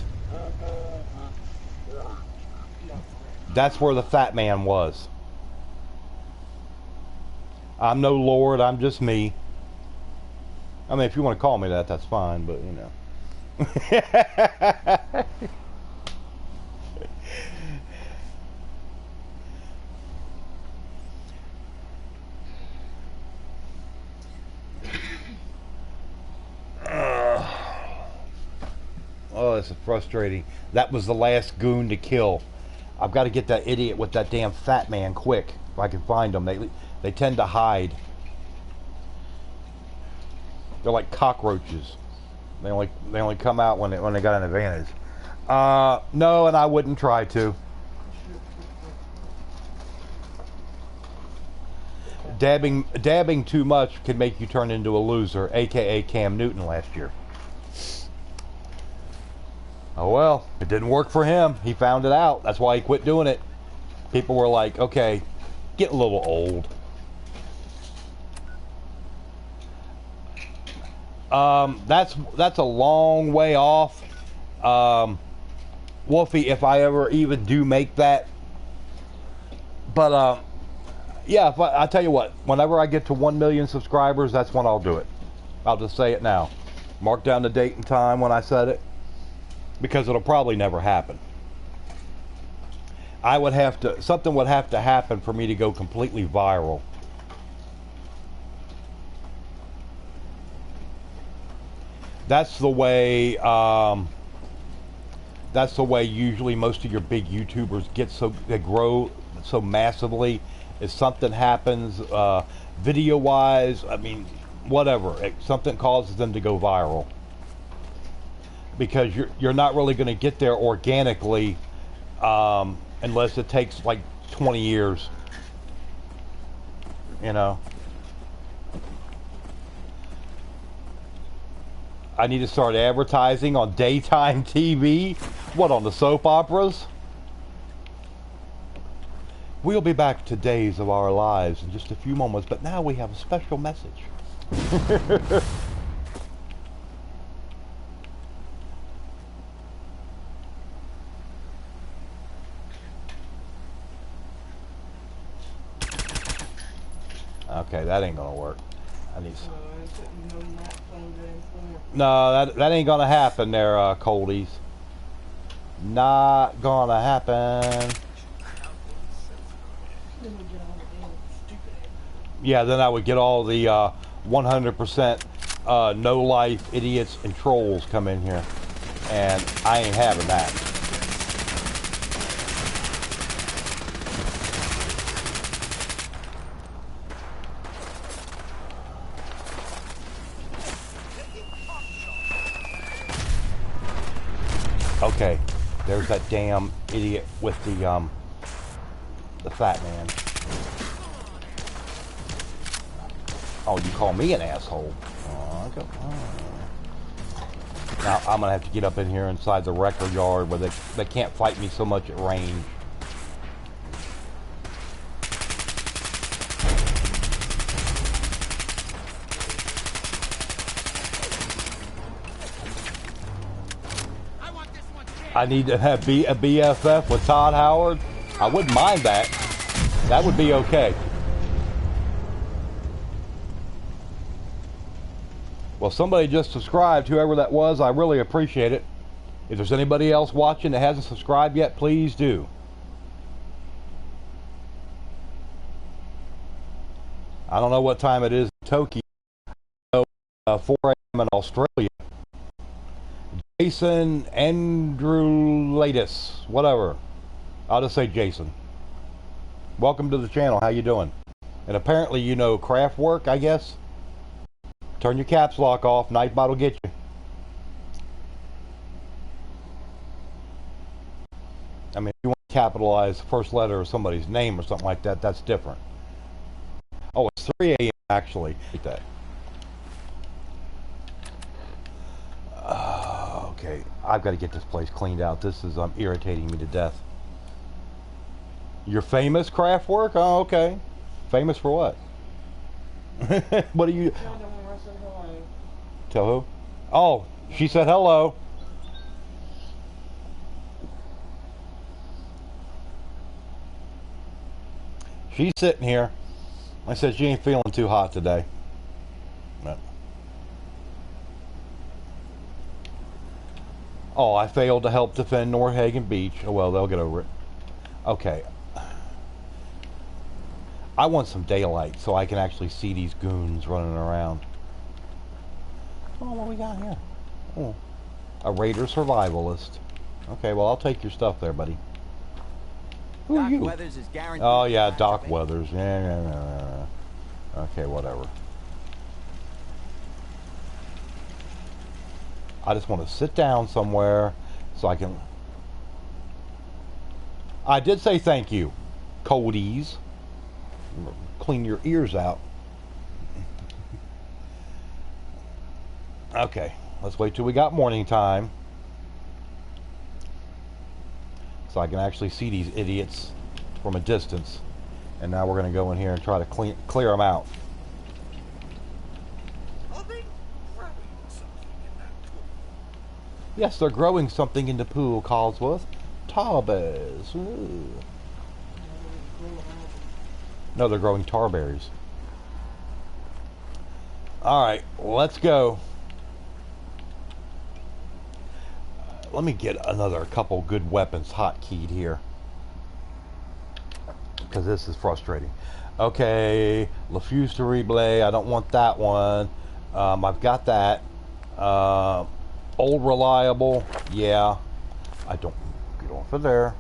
That's where the fat man was. I'm no lord, I'm just me. I mean, if you want to call me that, that's fine, but, you know. Oh, this is frustrating. That was the last goon to kill. I've got to get that idiot with that damn fat man quick, if I can find them. They tend to hide. They're like cockroaches. They only come out when they got an advantage. No, and I wouldn't try to. Dabbing too much can make you turn into a loser, aka Cam Newton last year. Oh well, it didn't work for him. He found it out. That's why he quit doing it. People were like, okay, get a little old. That's a long way off. Wolfie, if I ever even do make that. But yeah, I tell you what, whenever I get to 1 million subscribers, that's when I'll do it. I'll just say it now. Mark down the date and time when I said it, because it'll probably never happen. Something would have to happen for me to go completely viral. That's the way. That's the way usually most of your big YouTubers they grow so massively. If something happens, video-wise, I mean, whatever, something causes them to go viral. Because you're not really going to get there organically, unless it takes like 20 years. You know. I need to start advertising on daytime TV? What, on the soap operas? We'll be back to Days of Our Lives in just a few moments, but now we have a special message. Okay, that ain't gonna work. I need some. No, that ain't gonna happen there, Coldies. Not gonna happen. Yeah, then I would get all the 100% no-life idiots and trolls come in here. And I ain't having that. Okay, there's that damn idiot with the fat man. Oh, you call me an asshole? Oh, okay. Now I'm gonna have to get up in here inside the record yard where they can't fight me so much at range. I need to have a BFF with Todd Howard. I wouldn't mind that. That would be okay. Well, somebody just subscribed, whoever that was. I really appreciate it. If there's anybody else watching that hasn't subscribed yet, please do. I don't know what time it is in Tokyo. 4 a.m. in Australia. Jason Andrewlatis, whatever. I'll just say Jason. Welcome to the channel. How you doing? And apparently you know craft work, I guess. Turn your caps lock off. Nightbot will get you. I mean, if you want to capitalize the first letter of somebody's name or something like that, that's different. Oh, it's 3 a.m. actually. That. Okay, I've got to get this place cleaned out. This is irritating me to death. You're famous craft work? Oh, okay. Famous for what? What are you? Tell who? Oh, she said hello. She's sitting here. I said she ain't feeling too hot today. But. Oh, I failed to help defend Norhagen Beach. Oh well, they'll get over it. Okay. I want some daylight so I can actually see these goons running around. Oh, what we got here? Oh, a Raider survivalist. Okay, well, I'll take your stuff there, buddy. Who are you? Weathers is guaranteed. Oh, yeah, Doc Weathers. Yeah. Okay, whatever. I just want to sit down somewhere so I can... I did say thank you, Coldies. Clean your ears out. Okay, let's wait till we got morning time so I can actually see these idiots from a distance. And now we're going to go in here and try to clear them out. Yes, they're growing something in the pool, Cosworth. Tarberries. Ooh. No, they're growing tarberries. Alright, let's go. Let me get another couple good weapons hotkeyed here. Because this is frustrating. Okay, Le Fusible, I don't want that one. I've got that. Old Reliable, yeah. I don't get off of there.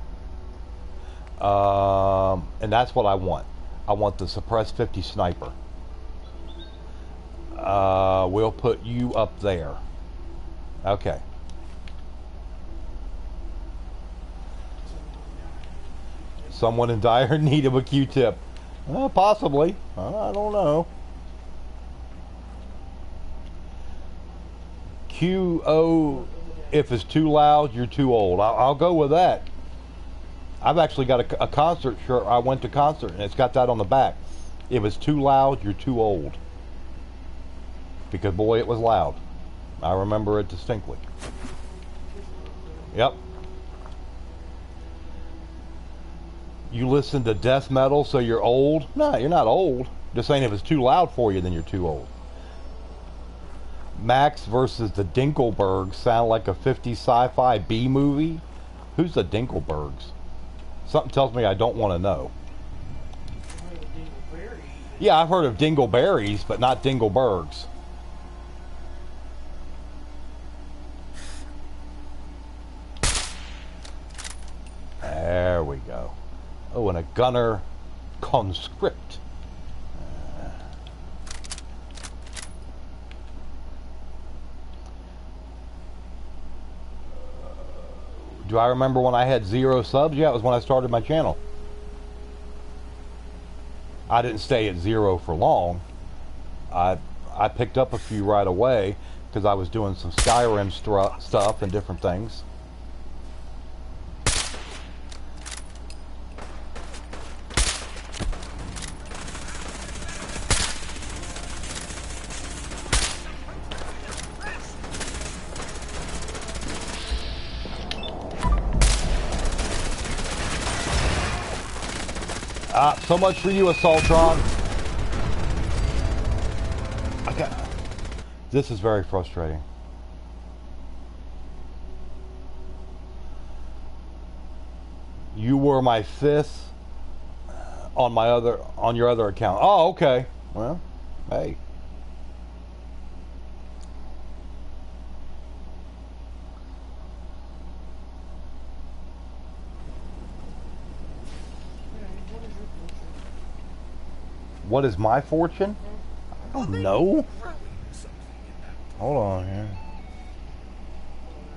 And that's what I want. I want the Suppress 50 Sniper. We'll put you up there. Okay. Someone in dire need of a Q-tip. Possibly. I don't know. QO, if it's too loud, you're too old. I'll go with that. I've actually got a concert shirt. I went to concert and it's got that on the back. If it's too loud, you're too old. Because boy, it was loud. I remember it distinctly. Yep. You listen to death metal, so you're old? No, you're not old. Just saying if it's too loud for you, then you're too old. Max versus the Dinkelbergs sound like a 50s sci-fi B movie? Who's the Dinkelbergs? Something tells me I don't want to know. Yeah, I've heard of Dingleberries, but not Dinglebergs. There we go. Oh, and a gunner conscript. Do I remember when I had 0 subs? Yeah, it was when I started my channel. I didn't stay at 0 for long. I picked up a few right away because I was doing some Skyrim stuff and different things. So much for you, Assaultron. Okay. This is very frustrating. You were my 5th on your other account. Oh, okay. Well, hey. What is my fortune? I don't know. Hold on here.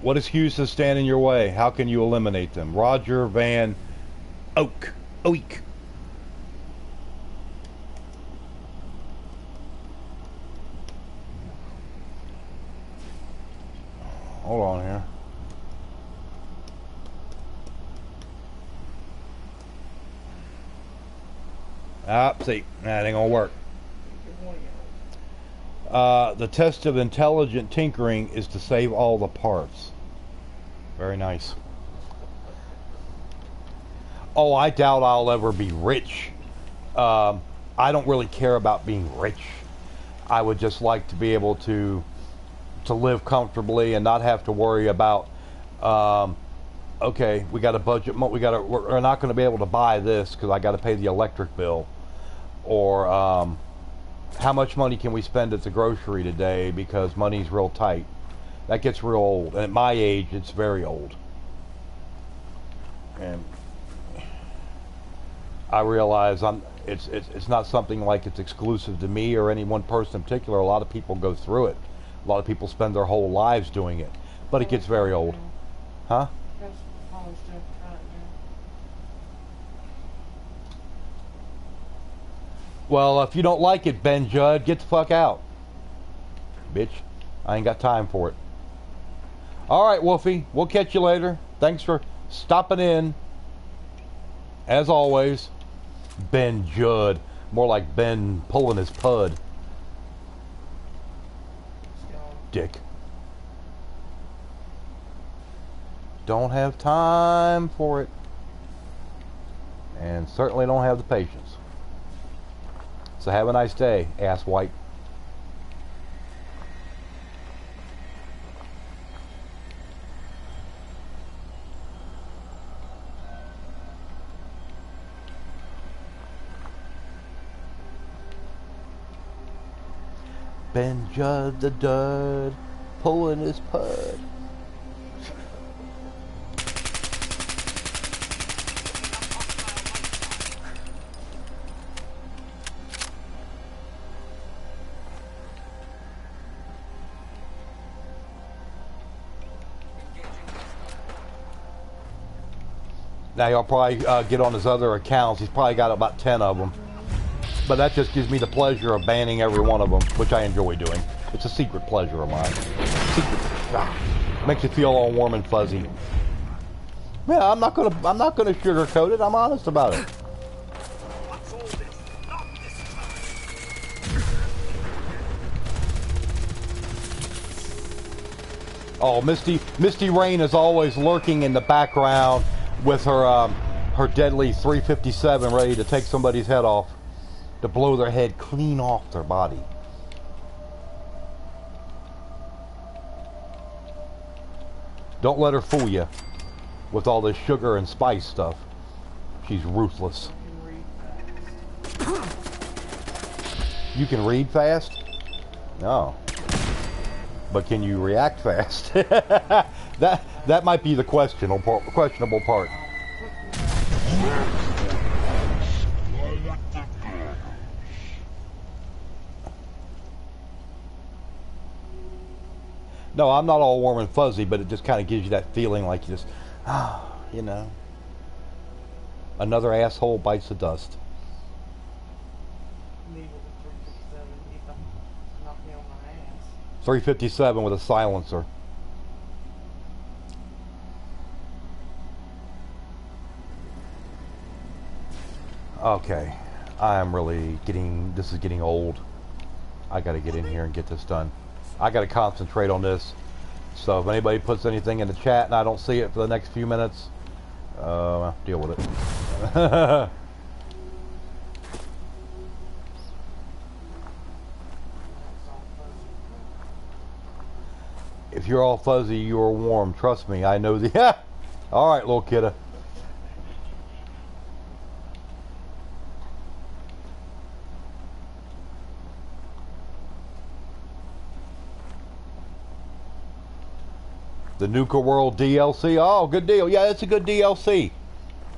What excuses stand in your way? How can you eliminate them? Roger Van Oak. Oik. Hold on here. See, that ain't gonna work. The test of intelligent tinkering is to save all the parts. Very nice. Oh, I doubt I'll ever be rich. I don't really care about being rich. I would just like to be able to live comfortably and not have to worry about okay, we got a budget, we're not going to be able to buy this because I got to pay the electric bill, or how much money can we spend at the grocery today because money's real tight. That gets real old, and at my age it's very old. And I realize it's not something like it's exclusive to me or any one person in particular. A lot of people go through it. A lot of people spend their whole lives doing it, but it gets very old. Huh? Well, if you don't like it, Ben Judd, get the fuck out. Bitch, I ain't got time for it. Alright, Wolfie, we'll catch you later. Thanks for stopping in. As always, Ben Judd. More like Ben pulling his pud. Dick. Don't have time for it. And certainly don't have the patience. So have a nice day, ass white. Ben Judd the Dud, pulling his pud. Now he'll probably get on his other accounts. He's probably got about 10 of them. But that just gives me the pleasure of banning every one of them, which I enjoy doing. It's a secret pleasure of mine. Secret. Makes you feel all warm and fuzzy. Yeah, I'm not gonna sugarcoat it. I'm honest about it. Oh, Misty Rain is always lurking in the background with her her deadly 357 ready to take somebody's head off, to blow their head clean off their body. Don't let her fool you with all this sugar and spice stuff. She's ruthless. You can read fast? No. But can you react fast? that might be the questionable part. No, I'm not all warm and fuzzy, but it just kind of gives you that feeling like you just, you know. Another asshole bites the dust. 357 with a silencer. Okay, I'm really this is getting old. I gotta get in here and get this done. I gotta concentrate on this. So if anybody puts anything in the chat and I don't see it for the next few minutes, deal with it. If you're all fuzzy, you're warm. Trust me, I know the... Yeah. All right, little kidda. The Nuka World DLC. Oh, good deal. Yeah, it's a good DLC.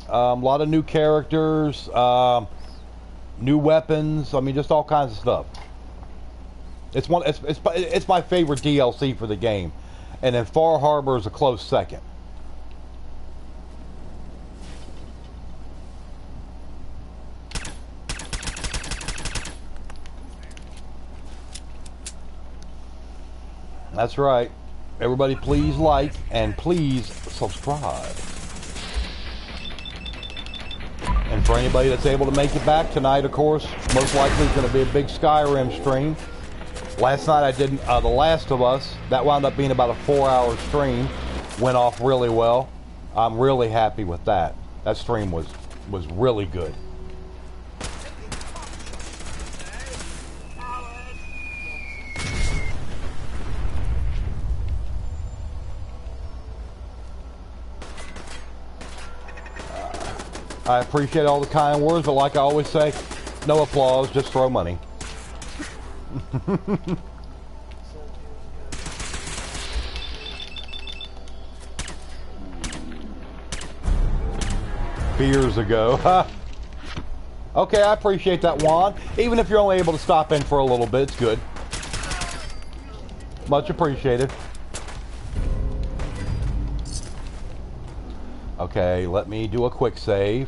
A lot of new characters, new weapons. I mean, just all kinds of stuff. It's my favorite DLC for the game, and then Far Harbor is a close second. That's right. Everybody please like and please subscribe. And for anybody that's able to make it back tonight, of course, most likely it's going to be a big Skyrim stream. Last night I did The Last of Us. That wound up being about a 4-hour stream. Went off really well. I'm really happy with that. That stream was really good. I appreciate all the kind words, but like I always say, no applause, just throw money. Years ago. Okay, I appreciate that, Juan. Even if you're only able to stop in for a little bit, it's good. Much appreciated. Okay, let me do a quick save.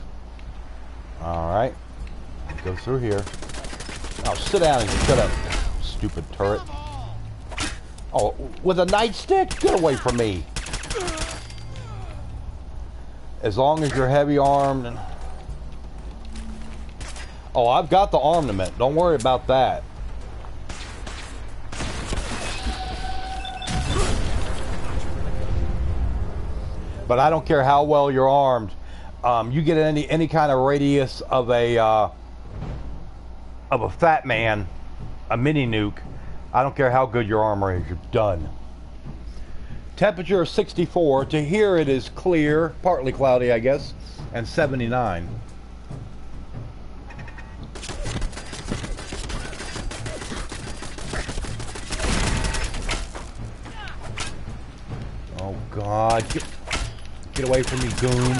Alright. Go through here. Oh, sit down and shut up, stupid turret. Oh, with a nightstick? Get away from me. As long as you're heavy armed and... Oh, I've got the armament. Don't worry about that. But I don't care how well you're armed. You get any kind of radius of a fat man, a mini nuke. I don't care how good your armor is. You're done. Temperature 64. To here it is clear, partly cloudy, I guess, and 79. Oh God! Get away from me, goon!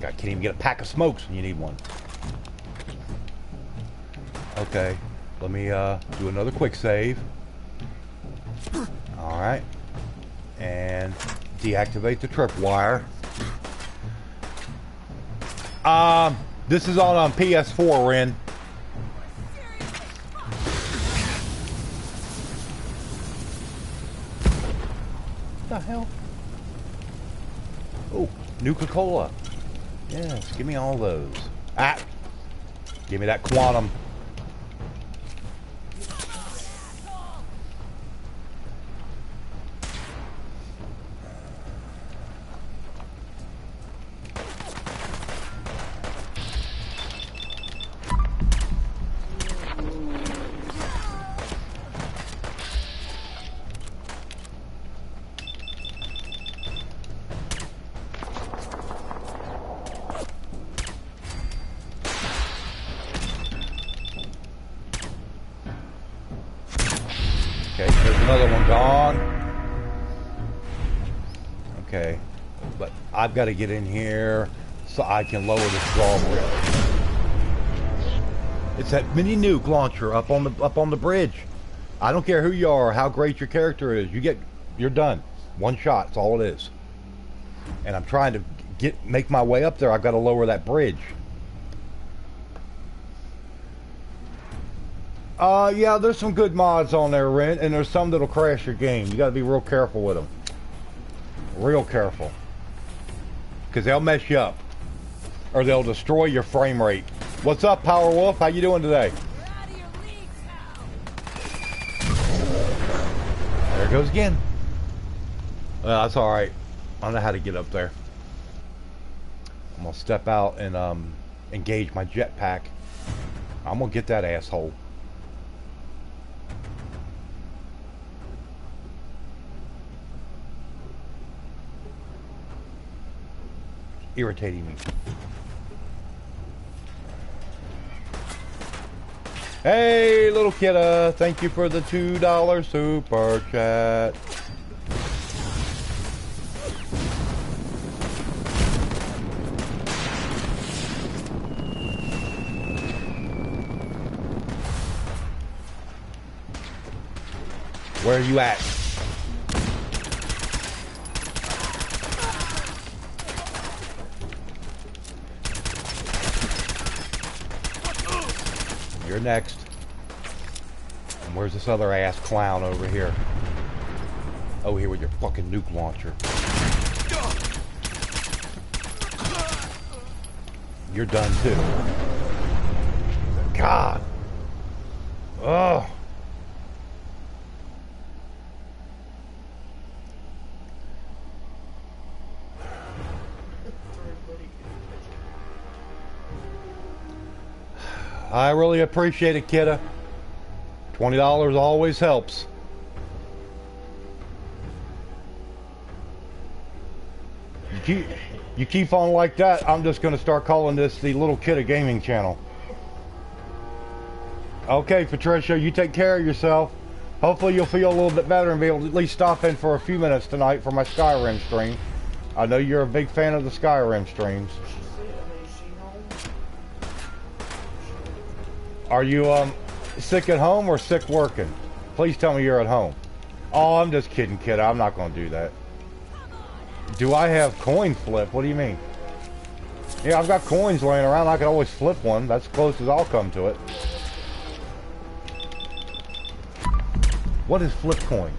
God, can't even get a pack of smokes when you need one. Okay, let me do another quick save. Alright. And deactivate the tripwire. This is on PS4, Ren. What the hell? Oh, Nuka-Cola. Yes, give me all those. Ah! Give me that quantum. Okay, there's another one gone. Okay, but I've got to get in here so I can lower this drawbridge. It's that mini nuke launcher up on the bridge. I don't care who you are, how great your character is. You're done. One shot. That's all it is. And I'm trying to make my way up there. I've got to lower that bridge. Yeah, there's some good mods on there, Ren, and there's some that'll crash your game. You gotta be real careful with them. Real careful. Because they'll mess you up. Or they'll destroy your frame rate. What's up, Power Wolf? How you doing today? There it goes again. Well, that's alright. I don't know how to get up there. I'm gonna step out and engage my jetpack. I'm gonna get that asshole. Irritating me. Hey, little kidda, thank you for the $2 super chat. Where are you at? You're next. And where's this other ass clown over here? Oh, here with your fucking nuke launcher. You're done too. God. Ugh. I really appreciate it, kidda. $20 always helps. You keep on like that, I'm just going to start calling this the Little Kidda Gaming Channel. Okay, Patricia, you take care of yourself. Hopefully you'll feel a little bit better and be able to at least stop in for a few minutes tonight for my Skyrim stream. I know you're a big fan of the Skyrim streams. Are you sick at home or sick working? Please tell me you're at home. Oh, I'm just kidding, kid. I'm not going to do that. Do I have coin flip? What do you mean? Yeah, I've got coins laying around. I can always flip one. That's as close as I'll come to it. What is flip coin?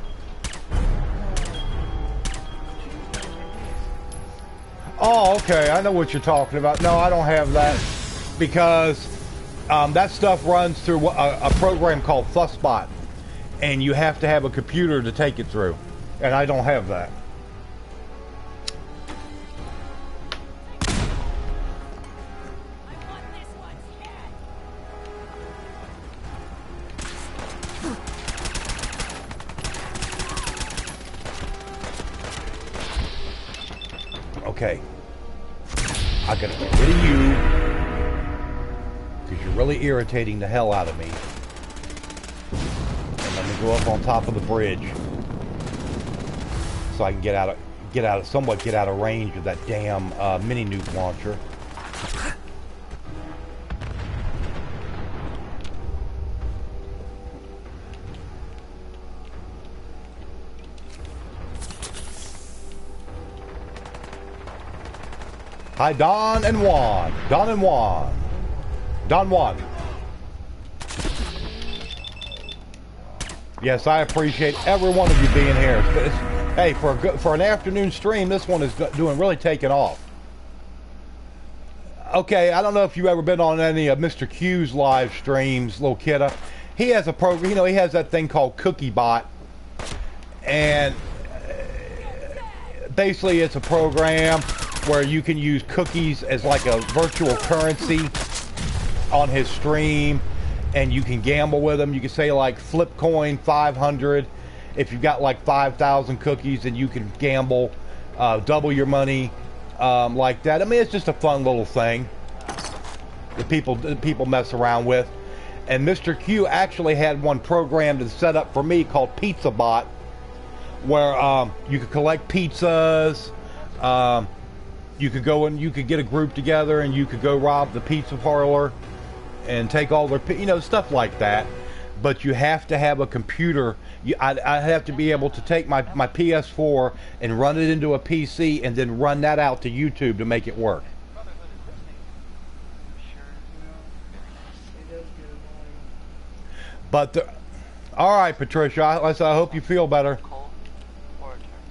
Oh, okay. I know what you're talking about. No, I don't have that because that stuff runs through a program called Fussbot, and you have to have a computer to take it through, and I don't have that. Okay, I gotta get rid of you because you're really irritating the hell out of me. And let me go up on top of the bridge so I can get out of range of that damn mini nuke launcher. Hi, Don and Juan. Don and Juan. Don Juan. Yes, I appreciate every one of you being here. Hey, for an afternoon stream, this one is really taking off. Okay, I don't know if you've ever been on any of Mr. Q's live streams, little kidda. He has a program, you know, he has that thing called CookieBot. And basically it's a program where you can use cookies as like a virtual currency on his stream. And you can gamble with them. You can say like flip coin 500. If you've got like 5,000 cookies, then you can gamble, double your money like that. I mean, it's just a fun little thing that people mess around with. And Mr. Q actually had one programmed and set up for me called PizzaBot, where you could collect pizzas. You could go and you could get a group together and you could go rob the pizza parlor and take all their, you know, stuff like that. But you have to have a computer. I have to be able to take my PS4 and run it into a PC and then run that out to YouTube to make it work. But, all right, Patricia, I hope you feel better.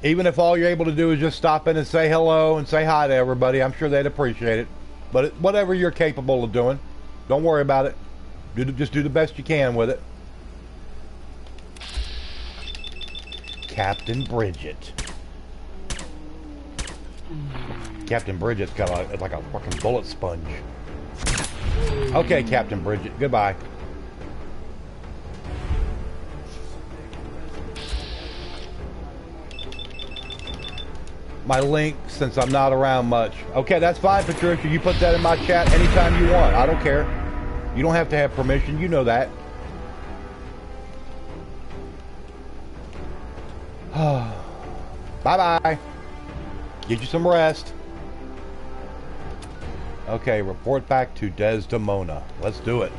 Even if all you're able to do is just stop in and say hello and say hi to everybody, I'm sure they'd appreciate it. But whatever you're capable of doing, don't worry about it. Just do the best you can with it. Captain Bridget. Captain Bridget's got like a fucking bullet sponge. Okay, Captain Bridget, goodbye. My link, since I'm not around much. Okay, that's fine, Patricia. You put that in my chat anytime you want. I don't care. You don't have to have permission. You know that. Bye-bye. Get you some rest. Okay, report back to Desdemona. Let's do it.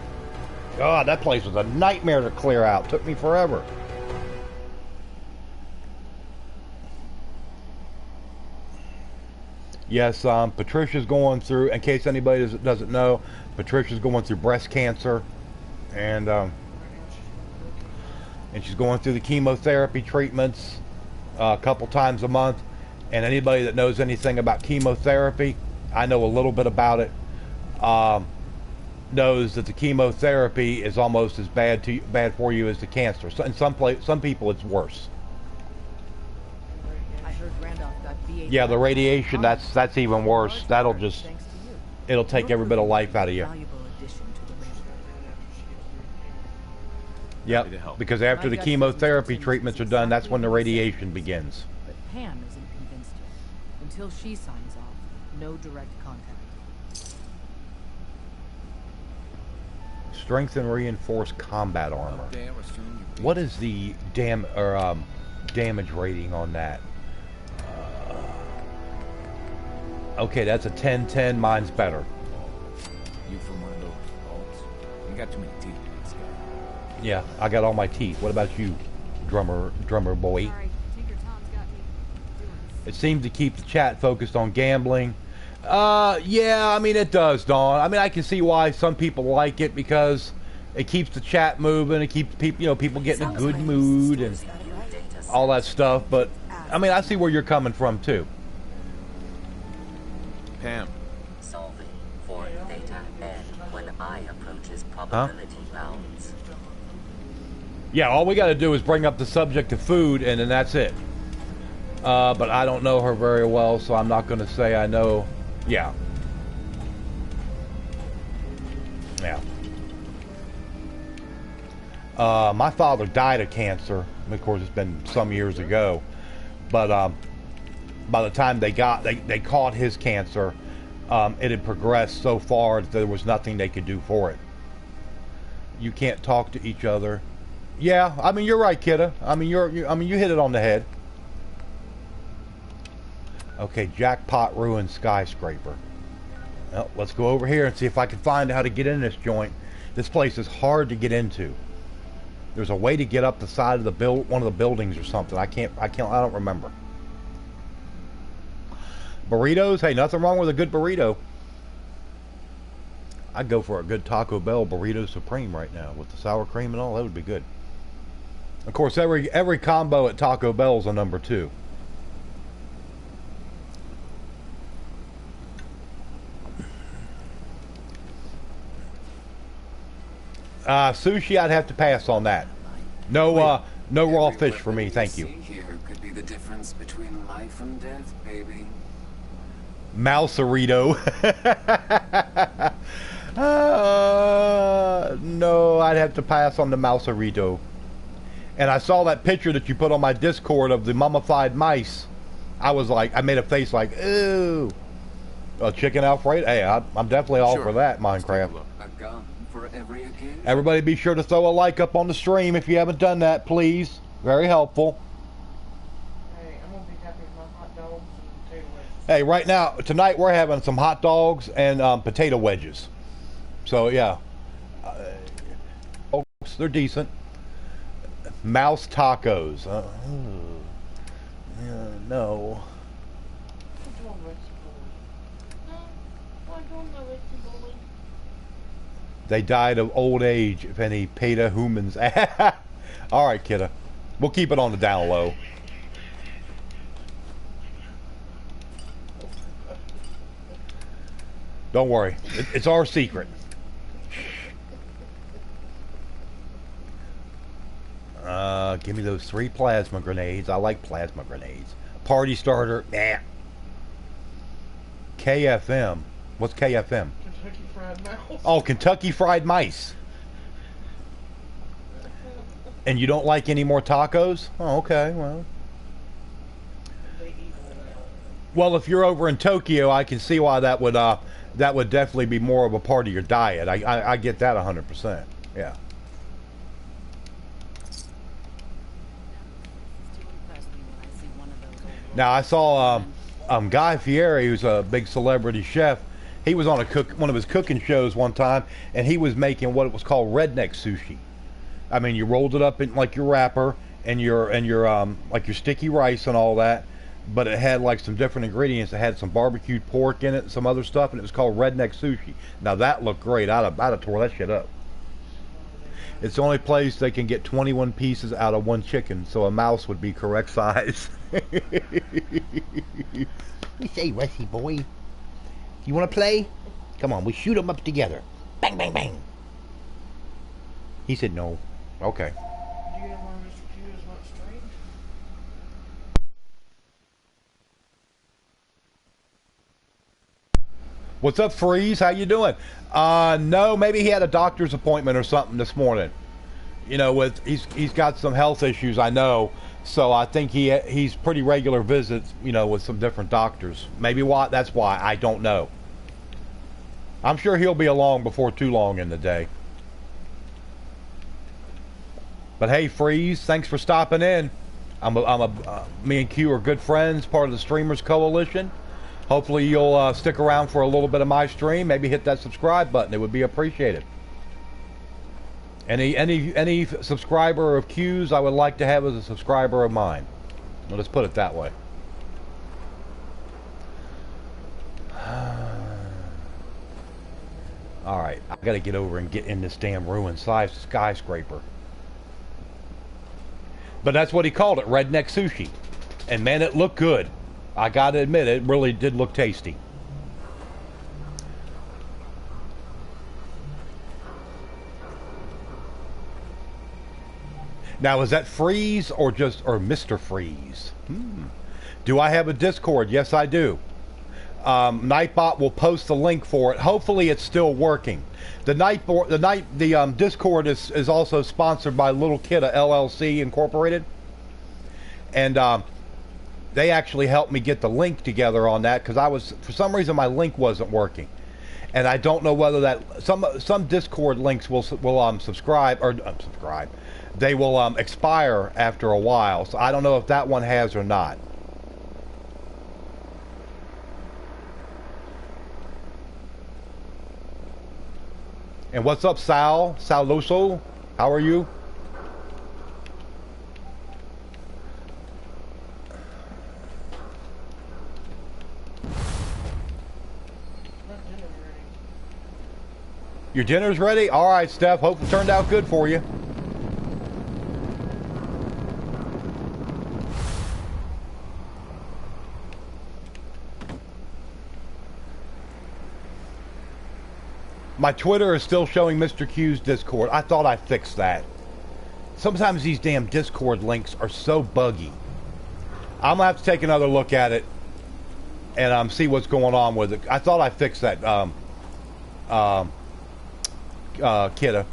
God, that place was a nightmare to clear out. Took me forever. Yes, Patricia's going through, in case anybody doesn't know, Patricia's going through breast cancer, and she's going through the chemotherapy treatments a couple times a month. And anybody that knows anything about chemotherapy, I know a little bit about it, knows that the chemotherapy is almost as bad for you as the cancer. So in some people it's worse. I heard Randolph got VA. Yeah, the radiation, that's even worse. It'll take every bit of life out of you. Yep, because after the chemotherapy treatments are done, that's when the radiation begins. But Pam isn't convinced yet. Until she signs off, no direct contact. Strength and reinforced combat armor. What is the damage rating on that? Okay, that's a 10-10. Mine's better. You from one of those bolts? You got too many teeth in this guy. Yeah, I got all my teeth. What about you, drummer boy? Sorry, Tinker Tom's got me doing It seems to keep the chat focused on gambling. Yeah, I mean, it does, Dawn. I mean, I can see why some people like it, because it keeps the chat moving. It keeps people, people getting a good mood and all that stuff. But I mean, I see where you're coming from too. Pam. Solving for theta n when I approaches probability bounds. Yeah, all we got to do is bring up the subject of food, and then that's it. But I don't know her very well, so I'm not going to say I know. Yeah. Yeah. My father died of cancer. Of course, it's been some years ago. But by the time they caught his cancer, it had progressed so far that there was nothing they could do for it. You can't talk to each other. Yeah, I mean, you're right, kidda. I mean, you hit it on the head. Okay, jackpot ruined skyscraper. Well, let's go over here and see if I can find how to get in this joint. This place is hard to get into. There's a way to get up the side of one of the buildings or something. I don't remember. Burritos? Hey, nothing wrong with a good burrito. I'd go for a good Taco Bell burrito supreme right now with the sour cream and all. That would be good. Of course, every combo at Taco Bell is a number 2. Sushi, I'd have to pass on that. No, no raw fish for me, thank you. Here could be the difference between life and death, baby. Mouserito. No, I'd have to pass on the Mouserito. And I saw that picture that you put on my Discord of the mummified mice. I was like, I made a face like, ooh. Chicken Alfredo. Hey, I'm definitely all for that, Minecraft. A gun for every occasion. Everybody be sure to throw a like up on the stream if you haven't done that, please. Very helpful. Hey, I'm gonna be happy with my hot dogs and potato wedges. Hey, right now, tonight we're having some hot dogs and potato wedges. So, yeah. Folks, they're decent. Mouse tacos. No. They died of old age, if any PETA humans. All right, kidda. We'll keep it on the down low. Don't worry. It's our secret. Give me those 3 plasma grenades. I like plasma grenades. Party starter. Nah. KFM. What's KFM? Kentucky Fried Mouse. Oh, Kentucky Fried Mice. And you don't like any more tacos? Oh, okay, well. Well, if you're over in Tokyo, I can see why that would definitely be more of a part of your diet. I get that 100%. Yeah. Now I saw Guy Fieri, who's a big celebrity chef. He was on one of his cooking shows one time, and he was making what was called redneck sushi. I mean, you rolled it up in like your wrapper and your like your sticky rice and all that, but it had like some different ingredients. It had some barbecued pork in it and some other stuff, and it was called redneck sushi. Now that looked great. I'd have tore that shit up. It's the only place they can get 21 pieces out of one chicken, so a mouse would be correct size. You say, Rusty boy, you want to play? Come on, we shoot them up together. Bang, bang, bang. He said no. Okay. Do you know where Mr. Q is not streamed? What's up, Freeze? How you doing? No, maybe he had a doctor's appointment or something this morning. You know, he's got some health issues, I know. So I think he's pretty regular visits, you know, with some different doctors. Maybe that's why. I don't know. I'm sure he'll be along before too long in the day. But hey, Freeze, thanks for stopping in. Me and Q are good friends, part of the Streamers Coalition. Hopefully you'll stick around for a little bit of my stream. Maybe hit that subscribe button. It would be appreciated. Any subscriber of Q's I would like to have as a subscriber of mine. Well, let's put it that way. Alright, I gotta get over and get in this damn ruined skyscraper. But that's what he called it, redneck sushi. And man, it looked good. I gotta admit, it really did look tasty. Now, is that Freeze or Mr. Freeze? Do I have a Discord? Yes, I do. Nightbot will post the link for it. Hopefully, it's still working. The Discord is also sponsored by Little Kidda LLC Incorporated, and they actually helped me get the link together on that because for some reason my link wasn't working, and I don't know whether that some Discord links will subscribe. They will expire after a while, so I don't know if that one has or not. And what's up, Sal? Saloso? How are you? Your dinner's ready? All right, Steph. Hope it turned out good for you. My Twitter is still showing Mr. Q's Discord. I thought I fixed that. Sometimes these damn Discord links are so buggy. I'm gonna have to take another look at it and see what's going on with it. I thought I fixed that, Kidda.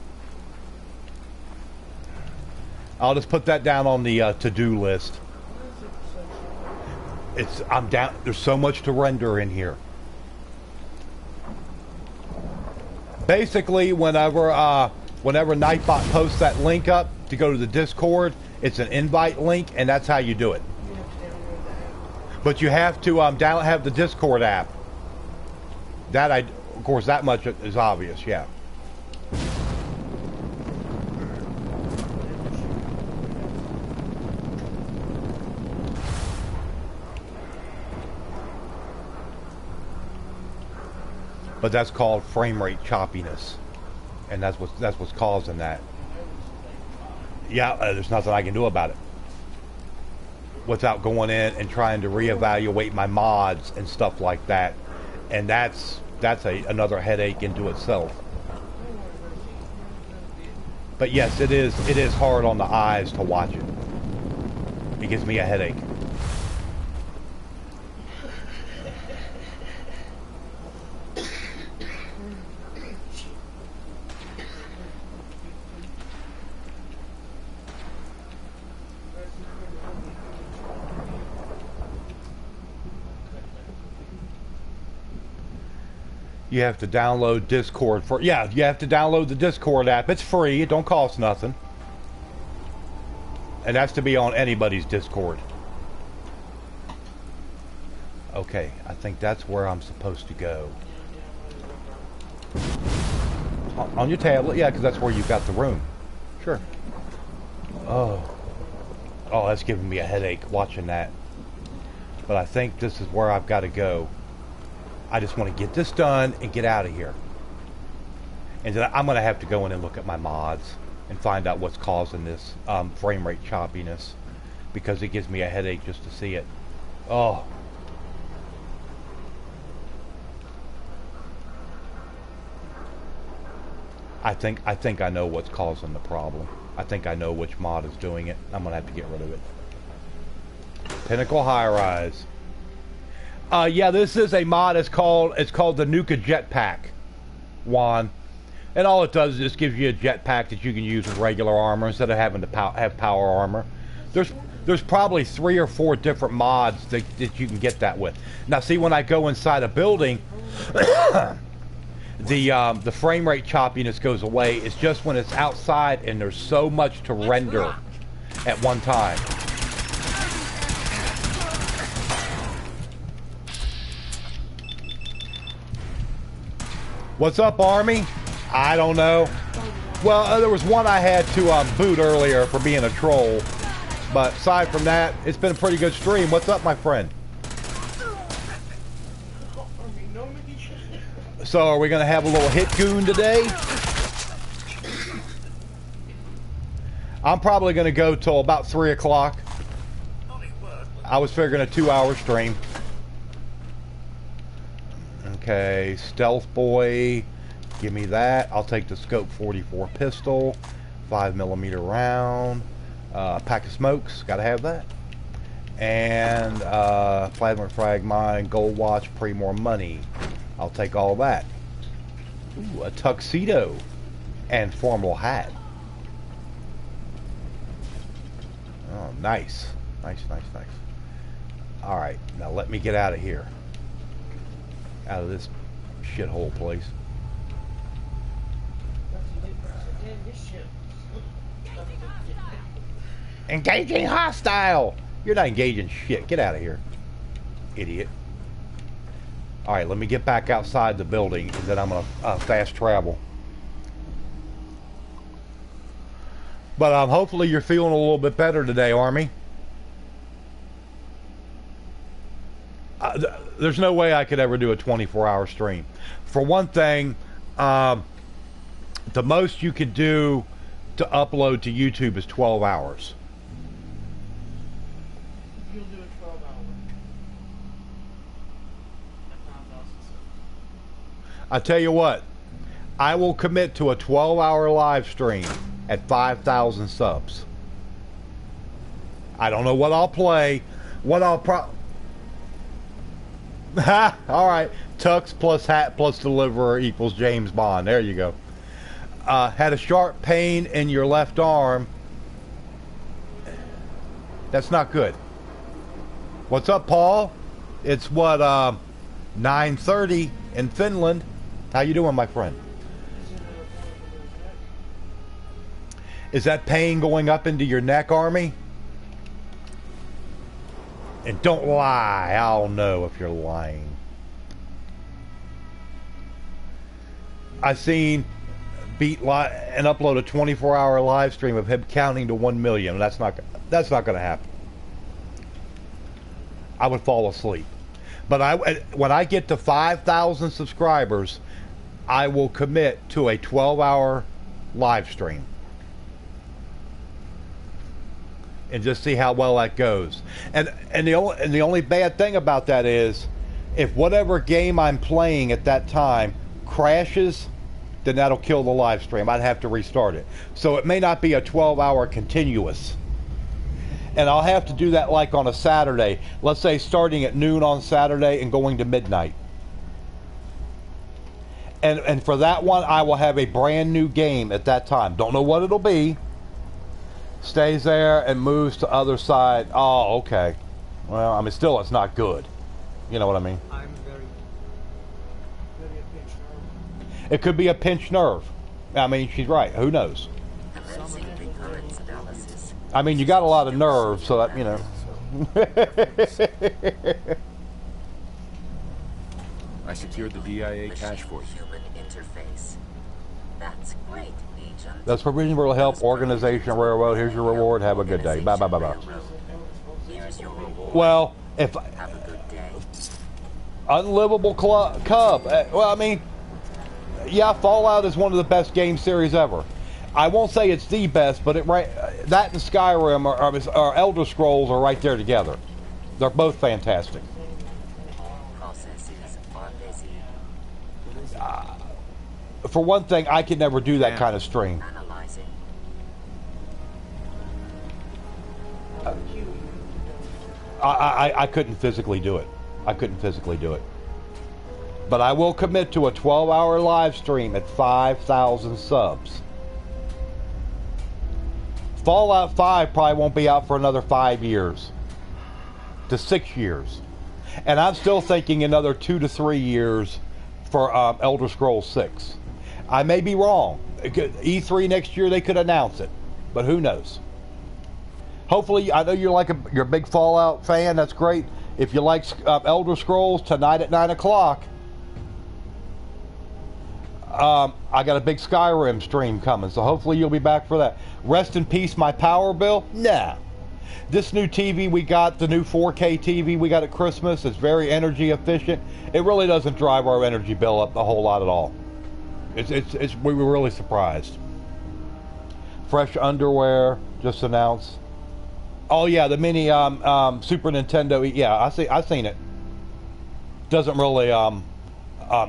I'll just put that down on the to-do list. I'm down. There's so much to render in here. Basically, whenever Nightbot posts that link up to go to the Discord, it's an invite link, and that's how you do it. But you have to have the Discord app. Of course, that much is obvious, yeah. But that's called frame rate choppiness, and that's what's causing that. Yeah, there's nothing I can do about it without going in and trying to reevaluate my mods and stuff like that, and that's another headache into itself. But yes, it is hard on the eyes to watch it. It gives me a headache. You have to download Discord you have to download the Discord app. It's free. It don't cost nothing. And that's to be on anybody's Discord. Okay, I think that's where I'm supposed to go. On your tablet? Yeah, because that's where you've got the room. Sure. Oh, that's giving me a headache watching that. But I think this is where I've got to go. I just want to get this done and get out of here. And then I'm going to have to go in and look at my mods and find out what's causing this frame rate choppiness, because it gives me a headache just to see it. Oh. I think I know what's causing the problem. I think I know which mod is doing it. I'm going to have to get rid of it. Pinnacle High Rise. Yeah, this is a mod. It's called the Nuka Jetpack, Juan. And all it does is just gives you a jetpack that you can use with regular armor instead of having to have power armor. There's probably 3 or 4 different mods that you can get that with. Now, see, when I go inside a building, the frame rate choppiness goes away. It's just when it's outside and there's so much to render at one time. What's up, Army? I don't know. Well, there was one I had to boot earlier for being a troll. But aside from that, it's been a pretty good stream. What's up, my friend? So, are we going to have a little hit goon today? I'm probably going to go till about 3 o'clock. I was figuring a 2-hour stream. Okay, Stealth Boy, give me that. I'll take the Scope 44 pistol, 5mm round, pack of smokes, gotta have that, and plasma frag mine, gold watch, more money. I'll take all that. Ooh, a tuxedo and formal hat. Oh, nice, nice. All right, now let me get out of here. Out of this shithole place. Engaging hostile! You're not engaging shit. Get out of here, idiot. Alright, let me get back outside the building, and then I'm gonna fast travel. But hopefully you're feeling a little bit better today, Army. There's no way I could ever do a 24-hour stream. For one thing, The most you could do to upload to YouTube is 12 hours. You'll do a 12-hour. I tell you what, I will commit to a 12-hour live stream at 5,000 subs. I don't know what I'll play, what I'll Ha! Alright. Tux plus hat plus deliverer equals James Bond. There you go. Had a sharp pain in your left arm. That's not good. What's up, Paul? It's what, 9:30 in Finland. How you doing, my friend? Is that pain going up into your neck, Army? And don't lie. I'll know if you're lying. I seen Beat and upload a 24-hour live stream of him counting to 1 million. That's not going to happen. I would fall asleep. But when I get to 5,000 subscribers, I will commit to a 12-hour live stream. And just see how well that goes. And the only bad thing about that is, if whatever game I'm playing at that time crashes, then that'll kill the live stream. I'd have to restart it. So it may not be a 12-hour continuous. And I'll have to do that like on a Saturday. Let's say starting at noon on Saturday and going to midnight. And for that one, I will have a brand new game at that time. Don't know what it'll be. Stays there and moves to other side. Oh, okay. Well, I mean, still, it's not good. You know what I mean? I'm It could be a pinched nerve. I mean, she's right. Who knows? I mean, you got a lot of nerves, so that, you know. I secured the DIA cache for you. That's great, Agent. That's provision will help organization railroad. Here's your reward. Have a good day. Bye, bye, bye, bye. Here's your reward. Well, if Have a good day. Unlivable Cub. Well, I mean, yeah, Fallout is one of the best game series ever. I won't say it's the best, but that and Skyrim or Elder Scrolls are right there together. They're both fantastic. For one thing, I could never do that kind of stream. I couldn't physically do it. I couldn't physically do it. But I will commit to a 12-hour live stream at 5,000 subs. Fallout 5 probably won't be out for another 5 years to 6 years. And I'm still thinking another 2 to 3 years for Elder Scrolls 6. I may be wrong. E3 next year, they could announce it. But who knows? Hopefully, I know you're a big Fallout fan. That's great. If you like Elder Scrolls, tonight at 9 o'clock, I got a big Skyrim stream coming. So hopefully you'll be back for that. Rest in peace, my power bill? Nah. This new TV we got, the new 4K TV we got at Christmas, is very energy efficient. It really doesn't drive our energy bill up a whole lot at all. We were really surprised. Fresh underwear just announced. Oh yeah, the mini Super Nintendo. Yeah, I seen it. Doesn't really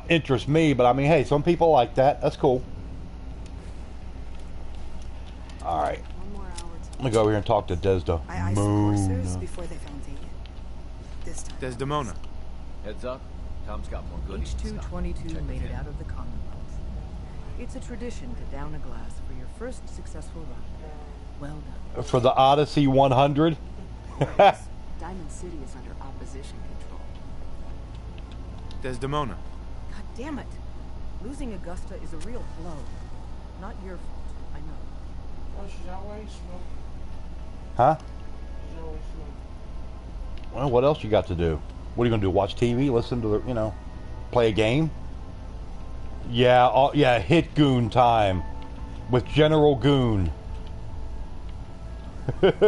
interest me, but I mean, hey, some people like that. That's cool. All right. Let me go over here and talk to Desdemona. Before they found the this time. Desdemona. Heads up. Tom's got more goodies. H-222 made it out of the Commonwealth. It's a tradition to down a glass for your first successful run. Well done. For the Odyssey 100. Diamond City is under opposition control. Desdemona. God damn it. Losing Augusta is a real blow. Not your fault, I know. Oh, she's always smoking. Huh? She's always smoking. Well, what else you got to do? What are you going to do? Watch TV? Listen to the, play a game? Yeah, hit Goon time with General Goon. Tinker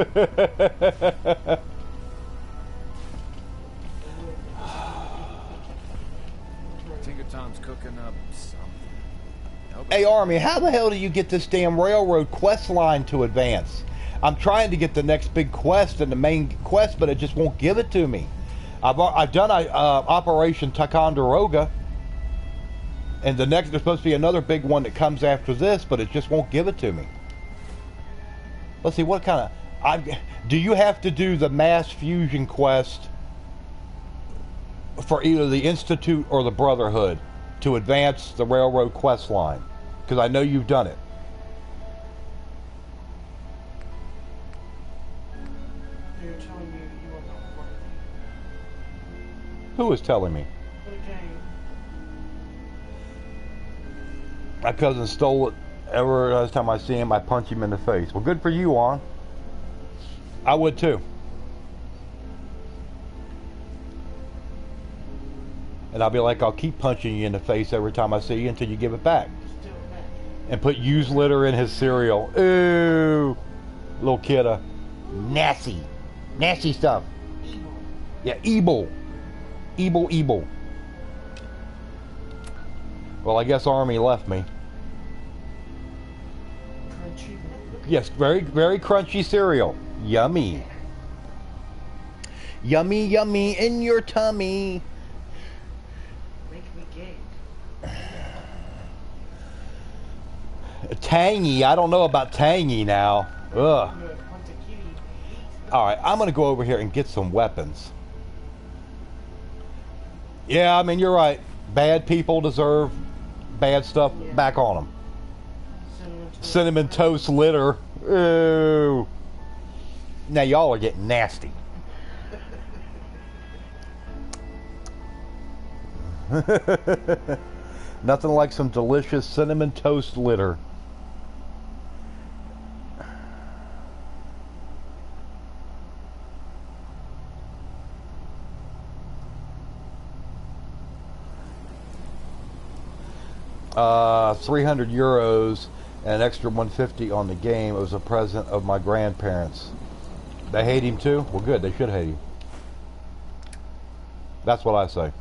Tom's cooking up something. Hey, Army, how the hell do you get this damn railroad quest line to advance? I'm trying to get the next big quest and the main quest, but it just won't give it to me. I've done Operation Ticonderoga, and there's supposed to be another big one that comes after this, but it just won't give it to me. Let's see, what kind of... do you have to do the mass fusion quest for either the Institute or the Brotherhood to advance the railroad quest line? Because I know you've done it. They're telling me you are not worthy. Who is telling me? For the game. My cousin stole it. Every last time I see him, I punch him in the face. Well, good for you, Juan. I would too. And I'll be like, I'll keep punching you in the face every time I see you until you give it back. And put used litter in his cereal. Ooh, little kidda. Nasty. Nasty stuff. Evil. Yeah, evil. Evil. Well, I guess Army left me. Crunchy. Yes, very, very crunchy cereal. Yummy. Yummy, yummy in your tummy. Make me gay. Tangy. I don't know about tangy now. Ugh. Alright, I'm going to go over here and get some weapons. Yeah, I mean, you're right. Bad people deserve bad stuff back on them. Cinnamon toast litter. Ooh. Now y'all are getting nasty. Nothing like some delicious cinnamon toast litter. €300 and an extra 150 on the game. It was a present of my grandparents. They hate him too? Well, good. They should hate him. That's what I say.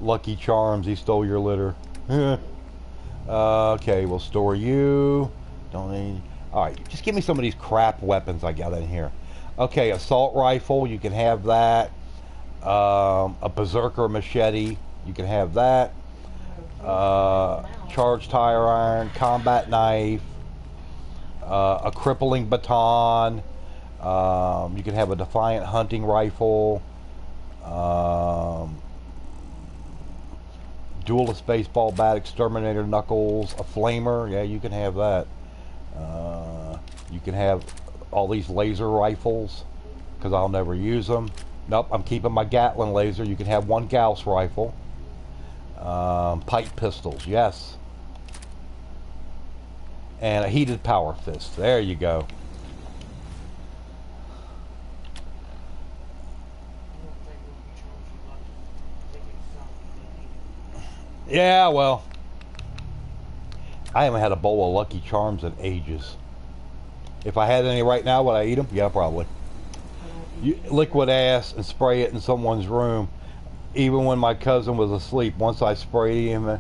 Lucky Charms, he stole your litter. Okay, we'll store you. Don't need... Alright, just give me some of these crap weapons I got in here. Okay, assault rifle, you can have that. A berserker machete, you can have that. Charged tire iron, combat knife, a crippling baton. You can have a defiant hunting rifle. Duelist baseball bat, exterminator knuckles, a flamer. Yeah, you can have that. You can have all these laser rifles because I'll never use them. Nope, I'm keeping my Gatling laser. You can have one Gauss rifle. Pipe pistols, yes. And a heated power fist. There you go. Yeah, well, I haven't had a bowl of Lucky Charms in ages. If I had any right now, would I eat them? Yeah, probably. Liquid ass and spray it in someone's room. Even when my cousin was asleep, once I sprayed him in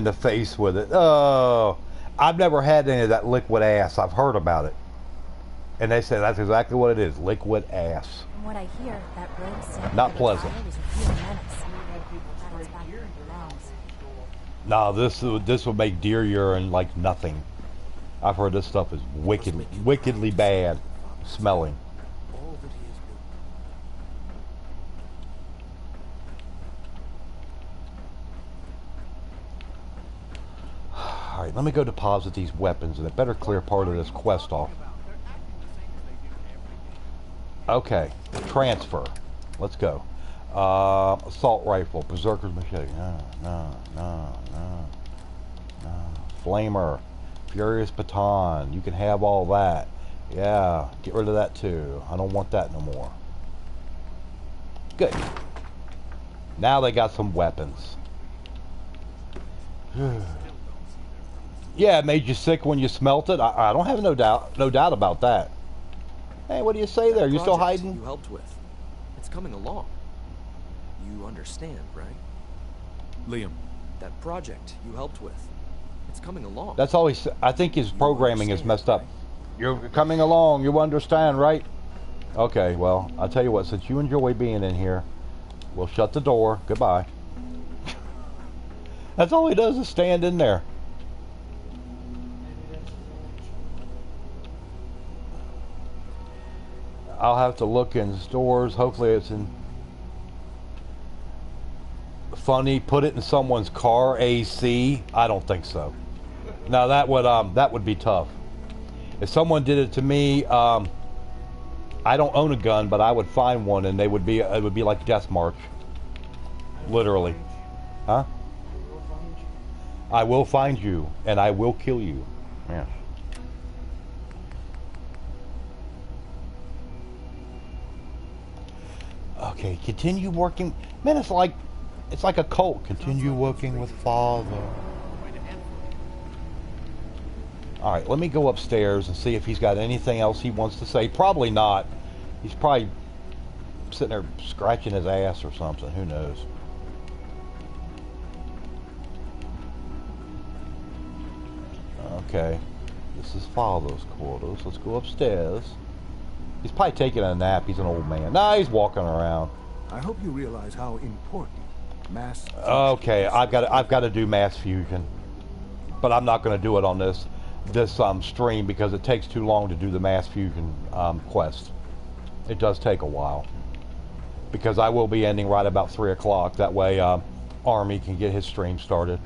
the face with it. Oh, I've never had any of that liquid ass. I've heard about it. And they said that's exactly what it is, liquid ass. From what I hear, that rogue sample Not pleasant. was a real menace. No, this would make deer urine like nothing. I've heard this stuff is wickedly bad smelling. Alright, let me go deposit these weapons and it better clear part of this quest off. Okay, transfer. Let's go. Assault rifle, berserker's machete. No. Flamer, furious baton. You can have all that. Yeah, get rid of that too. I don't want that no more. Good. Now they got some weapons. Yeah, it made you sick when you smelt it. I don't have no doubt about that. Hey, what do you say there? You still hiding? You helped with. It's coming along. You understand, right? Liam, That project you helped with. It's coming along. That's always. I think his programming is messed up. You're coming along. You understand, right? Okay. Well, I'll tell you what. Since you enjoy being in here, we'll shut the door. Goodbye. That's all he does is stand in there. I'll have to look in stores. Hopefully it's in. Funny, put it in someone's car AC. I don't think so. Now that would be tough. If someone did it to me, I don't own a gun, but I would find one, and it would be like Death March, literally. Huh? I will find you, and I will kill you. Yeah. Okay, continue working. Man, it's like a cult. Continue working with Father. Alright, let me go upstairs and see if he's got anything else he wants to say. Probably not. He's probably sitting there scratching his ass or something. Who knows? Okay. This is Father's quarters. Let's go upstairs. He's probably taking a nap. He's an old man. Nah, he's walking around. I hope you realize how important mass. Okay, I've got to do mass fusion, but I'm not going to do it on this stream because it takes too long to do the mass fusion quest. It does take a while because I will be ending right about 3 o'clock. That way, Army can get his stream started.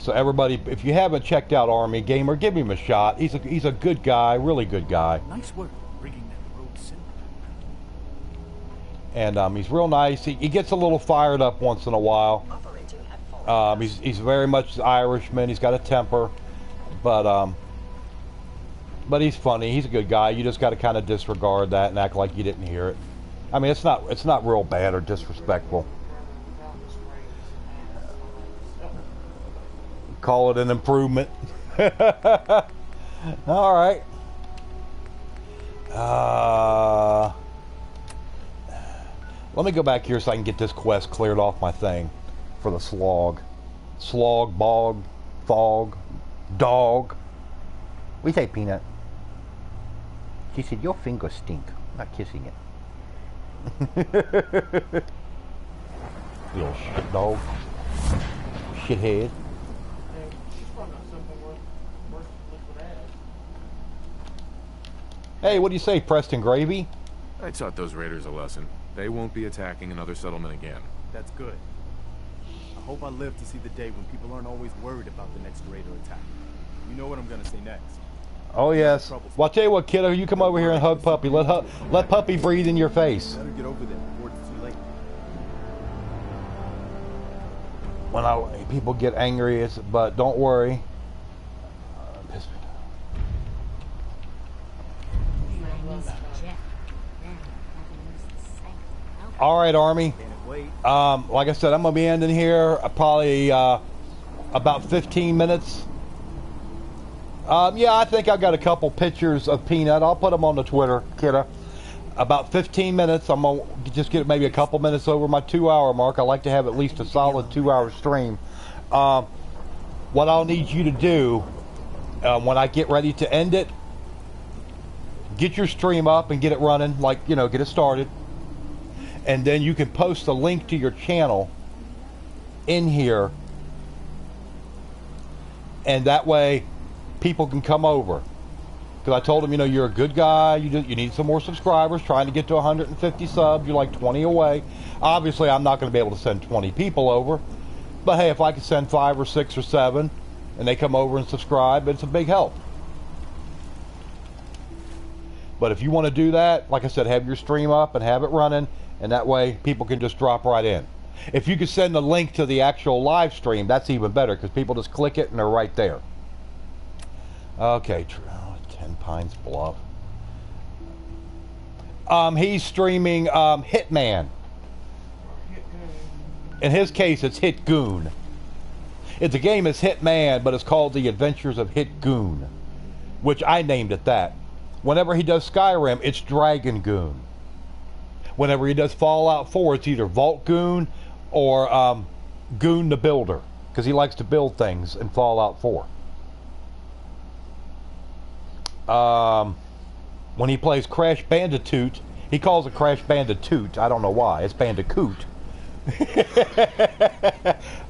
So everybody, if you haven't checked out Army Gamer, give him a shot. He's a good guy, really good guy. Nice work bringing that road symbol. And he's real nice. He gets a little fired up once in a while. He's very much Irishman. He's got a temper, but he's funny. He's a good guy. You just got to kind of disregard that and act like you didn't hear it. I mean, it's not real bad or disrespectful. Call it an improvement. All right. Let me go back here so I can get this quest cleared off my thing for the slog. Slog, bog, fog, dog. We say Peanut. She said, your fingers stink. I'm not kissing it. Little shit dog. Shithead. Hey, what do you say, Preston Gravy? I taught those raiders a lesson. They won't be attacking another settlement again. That's good. I hope I live to see the day when people aren't always worried about the next raider attack. You know what I'm gonna say next. Oh yes. Well, I'll tell you what, kiddo, you come over here and hug Puppy. Let Puppy breathe in your face. Better get over there before it's too late. When people get angry, but don't worry. All right, Army. Like I said, I'm gonna be ending here probably about 15 minutes. Yeah, I think I've got a couple pictures of Peanut. I'll put them on the Twitter, kiddo. About 15 minutes. I'm gonna just get maybe a couple minutes over my 2-hour mark. I like to have at least a solid 2-hour stream. What I'll need you to do when I get ready to end it, get your stream up and get it running, get it started. And then you can post a link to your channel in here. And that way people can come over. Because I told them, you're a good guy. You need some more subscribers. Trying to get to 150 subs. You're like 20 away. Obviously, I'm not going to be able to send 20 people over. But hey, if I could send 5 or 6 or 7 and they come over and subscribe, it's a big help. But if you want to do that, like I said, have your stream up and have it running. And that way, people can just drop right in. If you could send a link to the actual live stream, that's even better, because people just click it and they're right there. Okay, 10 Pines Bluff. He's streaming Hitman. In his case, it's Hit Goon. The game is Hitman, but it's called The Adventures of Hit Goon, which I named it that. Whenever he does Skyrim, it's Dragon Goon. Whenever he does Fallout 4, it's either Vault Goon or Goon the Builder, because he likes to build things in Fallout 4. When he plays Crash Bandicoot, he calls it Crash Bandicoot. I don't know why. It's Bandicoot.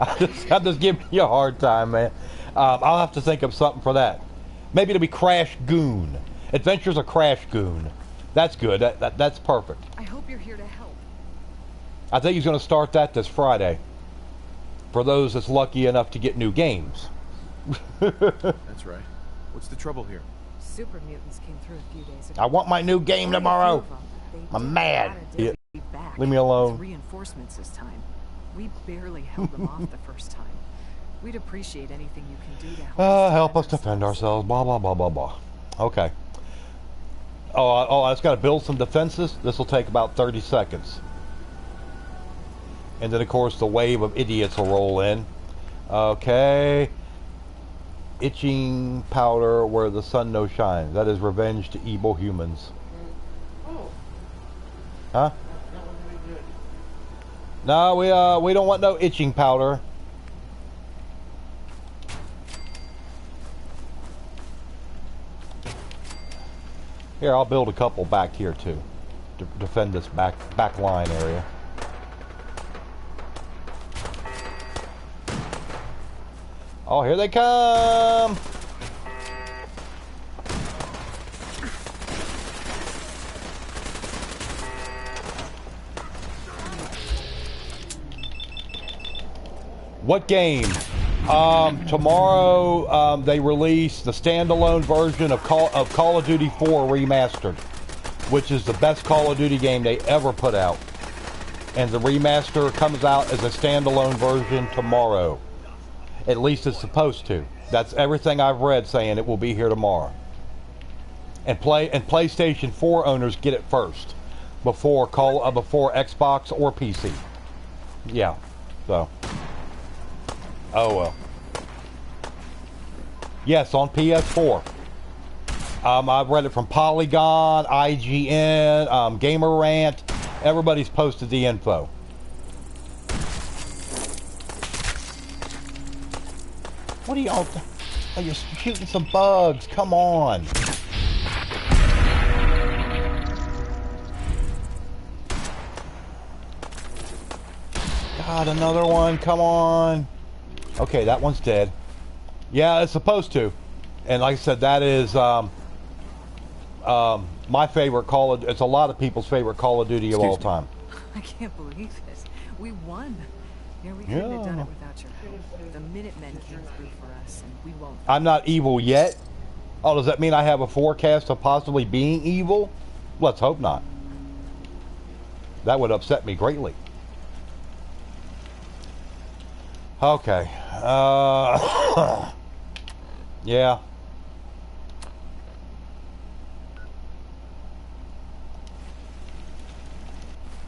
I'm just giving you a hard time, man. I'll have to think of something for that. Maybe it'll be Crash Goon. Adventures of Crash Goon. That's good. That's perfect. I hope you're here to help. I think he's going to start that this Friday. For those that's lucky enough to get new games. That's right. What's the trouble here? Super mutants came through a few days ago. I want my new game tomorrow. I'm mad. Leave me alone. With reinforcements this time. We barely held them off the first time. We'd appreciate anything you can do to help us defend ourselves. Blah blah blah blah blah. Okay. Oh, I just got to build some defenses. This will take about 30 seconds. And then, of course, the wave of idiots will roll in. Okay. Itching powder where the sun no shines. That is revenge to evil humans. Huh? No, we don't want no itching powder. Here, I'll build a couple back here too, to defend this back line area. Oh, here they come! What game? Tomorrow they release the standalone version of Call of Duty 4 Remastered, which is the best Call of Duty game they ever put out. And the remaster comes out as a standalone version tomorrow. At least it's supposed to. That's everything I've read saying it will be here tomorrow. And PlayStation 4 owners get it first before Xbox or PC. Yeah. So. Oh well. Yes, on PS4. I've read it from Polygon, IGN, Gamer Rant. Everybody's posted the info. What are y'all? Oh, you're shooting some bugs. Come on. God, another one. Come on. Okay, that one's dead. Yeah, it's supposed to. And like I said, that is my favorite it's a lot of people's favorite Call of Duty of all time. I can't believe this. We won. Yeah, we couldn't have done it without your help. The Minutemen came through for us, and we won't. I'm not evil yet. Oh, does that mean I have a forecast of possibly being evil? Let's hope not. That would upset me greatly. Okay. Yeah.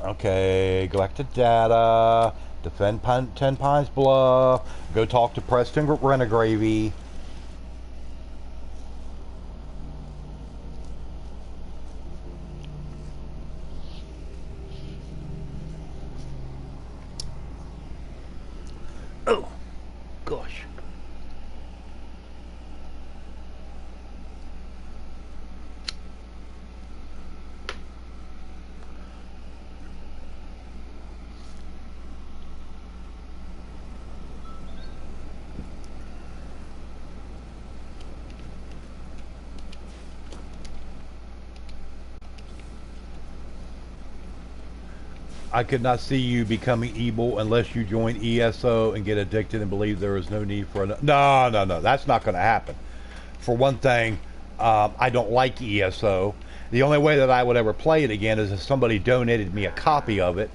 Okay, go back to data. Defend 10 Pines Bluff. Go talk to Preston Renegravy. Oh, gosh. I could not see you becoming evil unless you join ESO and get addicted and believe there is no need for no. That's not going to happen. For one thing, I don't like ESO. The only way that I would ever play it again is if somebody donated me a copy of it.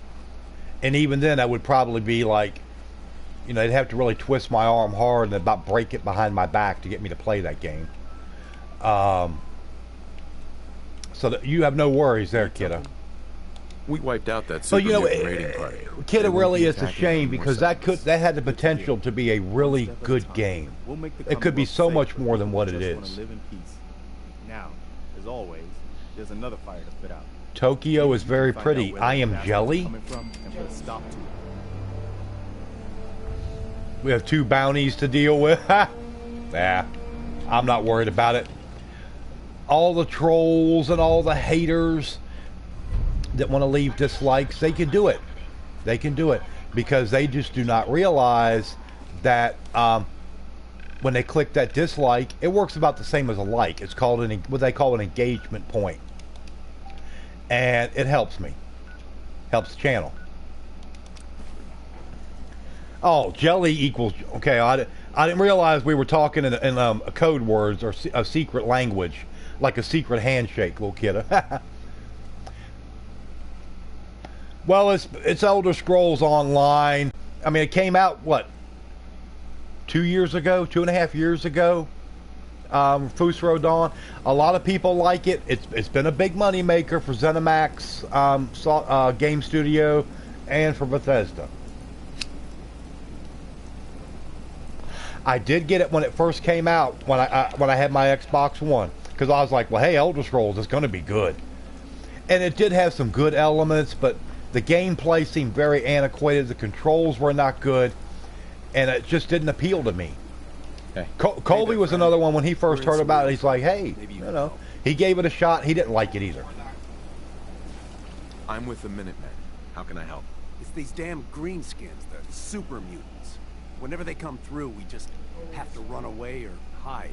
And even then, I would probably be like, you know, they'd have to really twist my arm hard and about break it behind my back to get me to play that game. So that you have no worries there, kiddo. We wiped out that So super you know, raiding party. kid, it really is a shame because that had the potential to be a really good game. It could be so much more than what it is. Live in peace. Now, as always, there's another fire to put out. Tokyo is very pretty. I am jelly. We have 2 bounties to deal with. Nah, I'm not worried about it. All the trolls and all the haters that want to leave dislikes, they can do it. They can do it because they just do not realize that when they click that dislike, it works about the same as a like. It's called what they call an engagement point, and it helps me, helps the channel. Oh, jelly equals okay. I didn't realize we were talking in code words or a secret language, like a secret handshake, little kid. Well, it's Elder Scrolls Online. I mean, it came out what, 2 years ago, 2.5 years ago. Fusro Dawn. A lot of people like it. It's been a big money maker for ZeniMax Game Studio and for Bethesda. I did get it when it first came out when I had my Xbox One, because I was like, well, hey, Elder Scrolls is going to be good, and it did have some good elements, but the gameplay seemed very antiquated. The controls were not good, and it just didn't appeal to me. Hey. Colby was another one. When he first heard about it, he's like, hey, you know, he gave it a shot. He didn't like it either. I'm with the Minutemen. How can I help? It's these damn greenskins, the super mutants. Whenever they come through, we just have to run away or hide.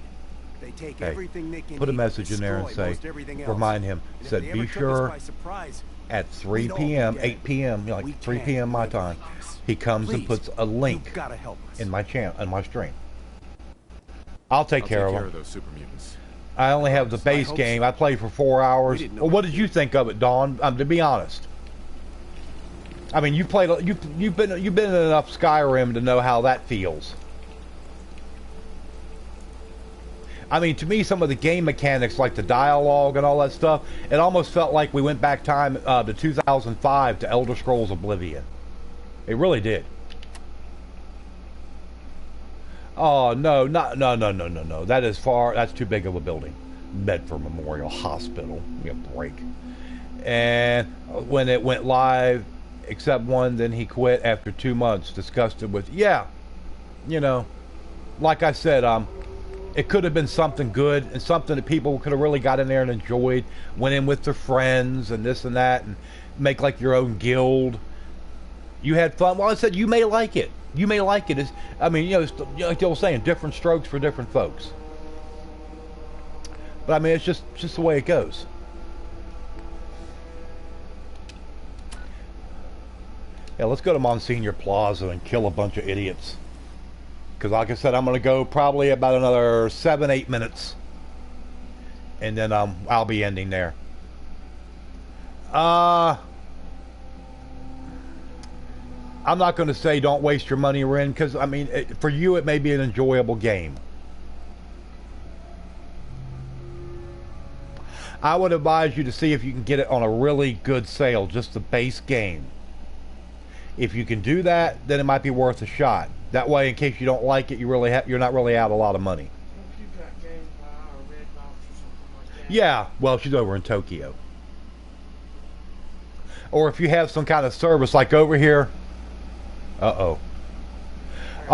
They take everything they can. Put a message in there and say, remind him, said, be sure at 3 p.m., 8 p.m., like 3 p.m. my time, he comes and puts a link in my channel, in my stream. I'll take care of those super mutants. I only have the base game. I played for 4 hours. Well, what did you think of it, Dawn? To be honest, I mean, you played. You've been in enough Skyrim to know how that feels. I mean, to me, some of the game mechanics, like the dialogue and all that stuff, it almost felt like we went back time to 2005 to Elder Scrolls Oblivion. It really did. Oh no, no! That is far. That's too big of a building. Medford Memorial Hospital. You break. And when it went live, except one, then he quit after 2 months, disgusted with. Yeah, you know, like I said, it could have been something good and something that people could have really got in there and enjoyed. Went in with their friends and this and that, and make like your own guild. You had fun. Well, I said you may like it. You may like it. I mean, you know, like they were saying, different strokes for different folks. But I mean, it's just the way it goes. Yeah, let's go to Monsignor Plaza and kill a bunch of idiots. Because like I said, I'm going to go probably about another 7-8 minutes. And then I'll be ending there. I'm not going to say don't waste your money, Ren, because, I mean, for you it may be an enjoyable game. I would advise you to see if you can get it on a really good sale, just the base game. If you can do that, then it might be worth a shot. That way, in case you don't like it, you're not really out a lot of money. Yeah, well, she's over in Tokyo. Or if you have some kind of service, like over here. Uh-oh.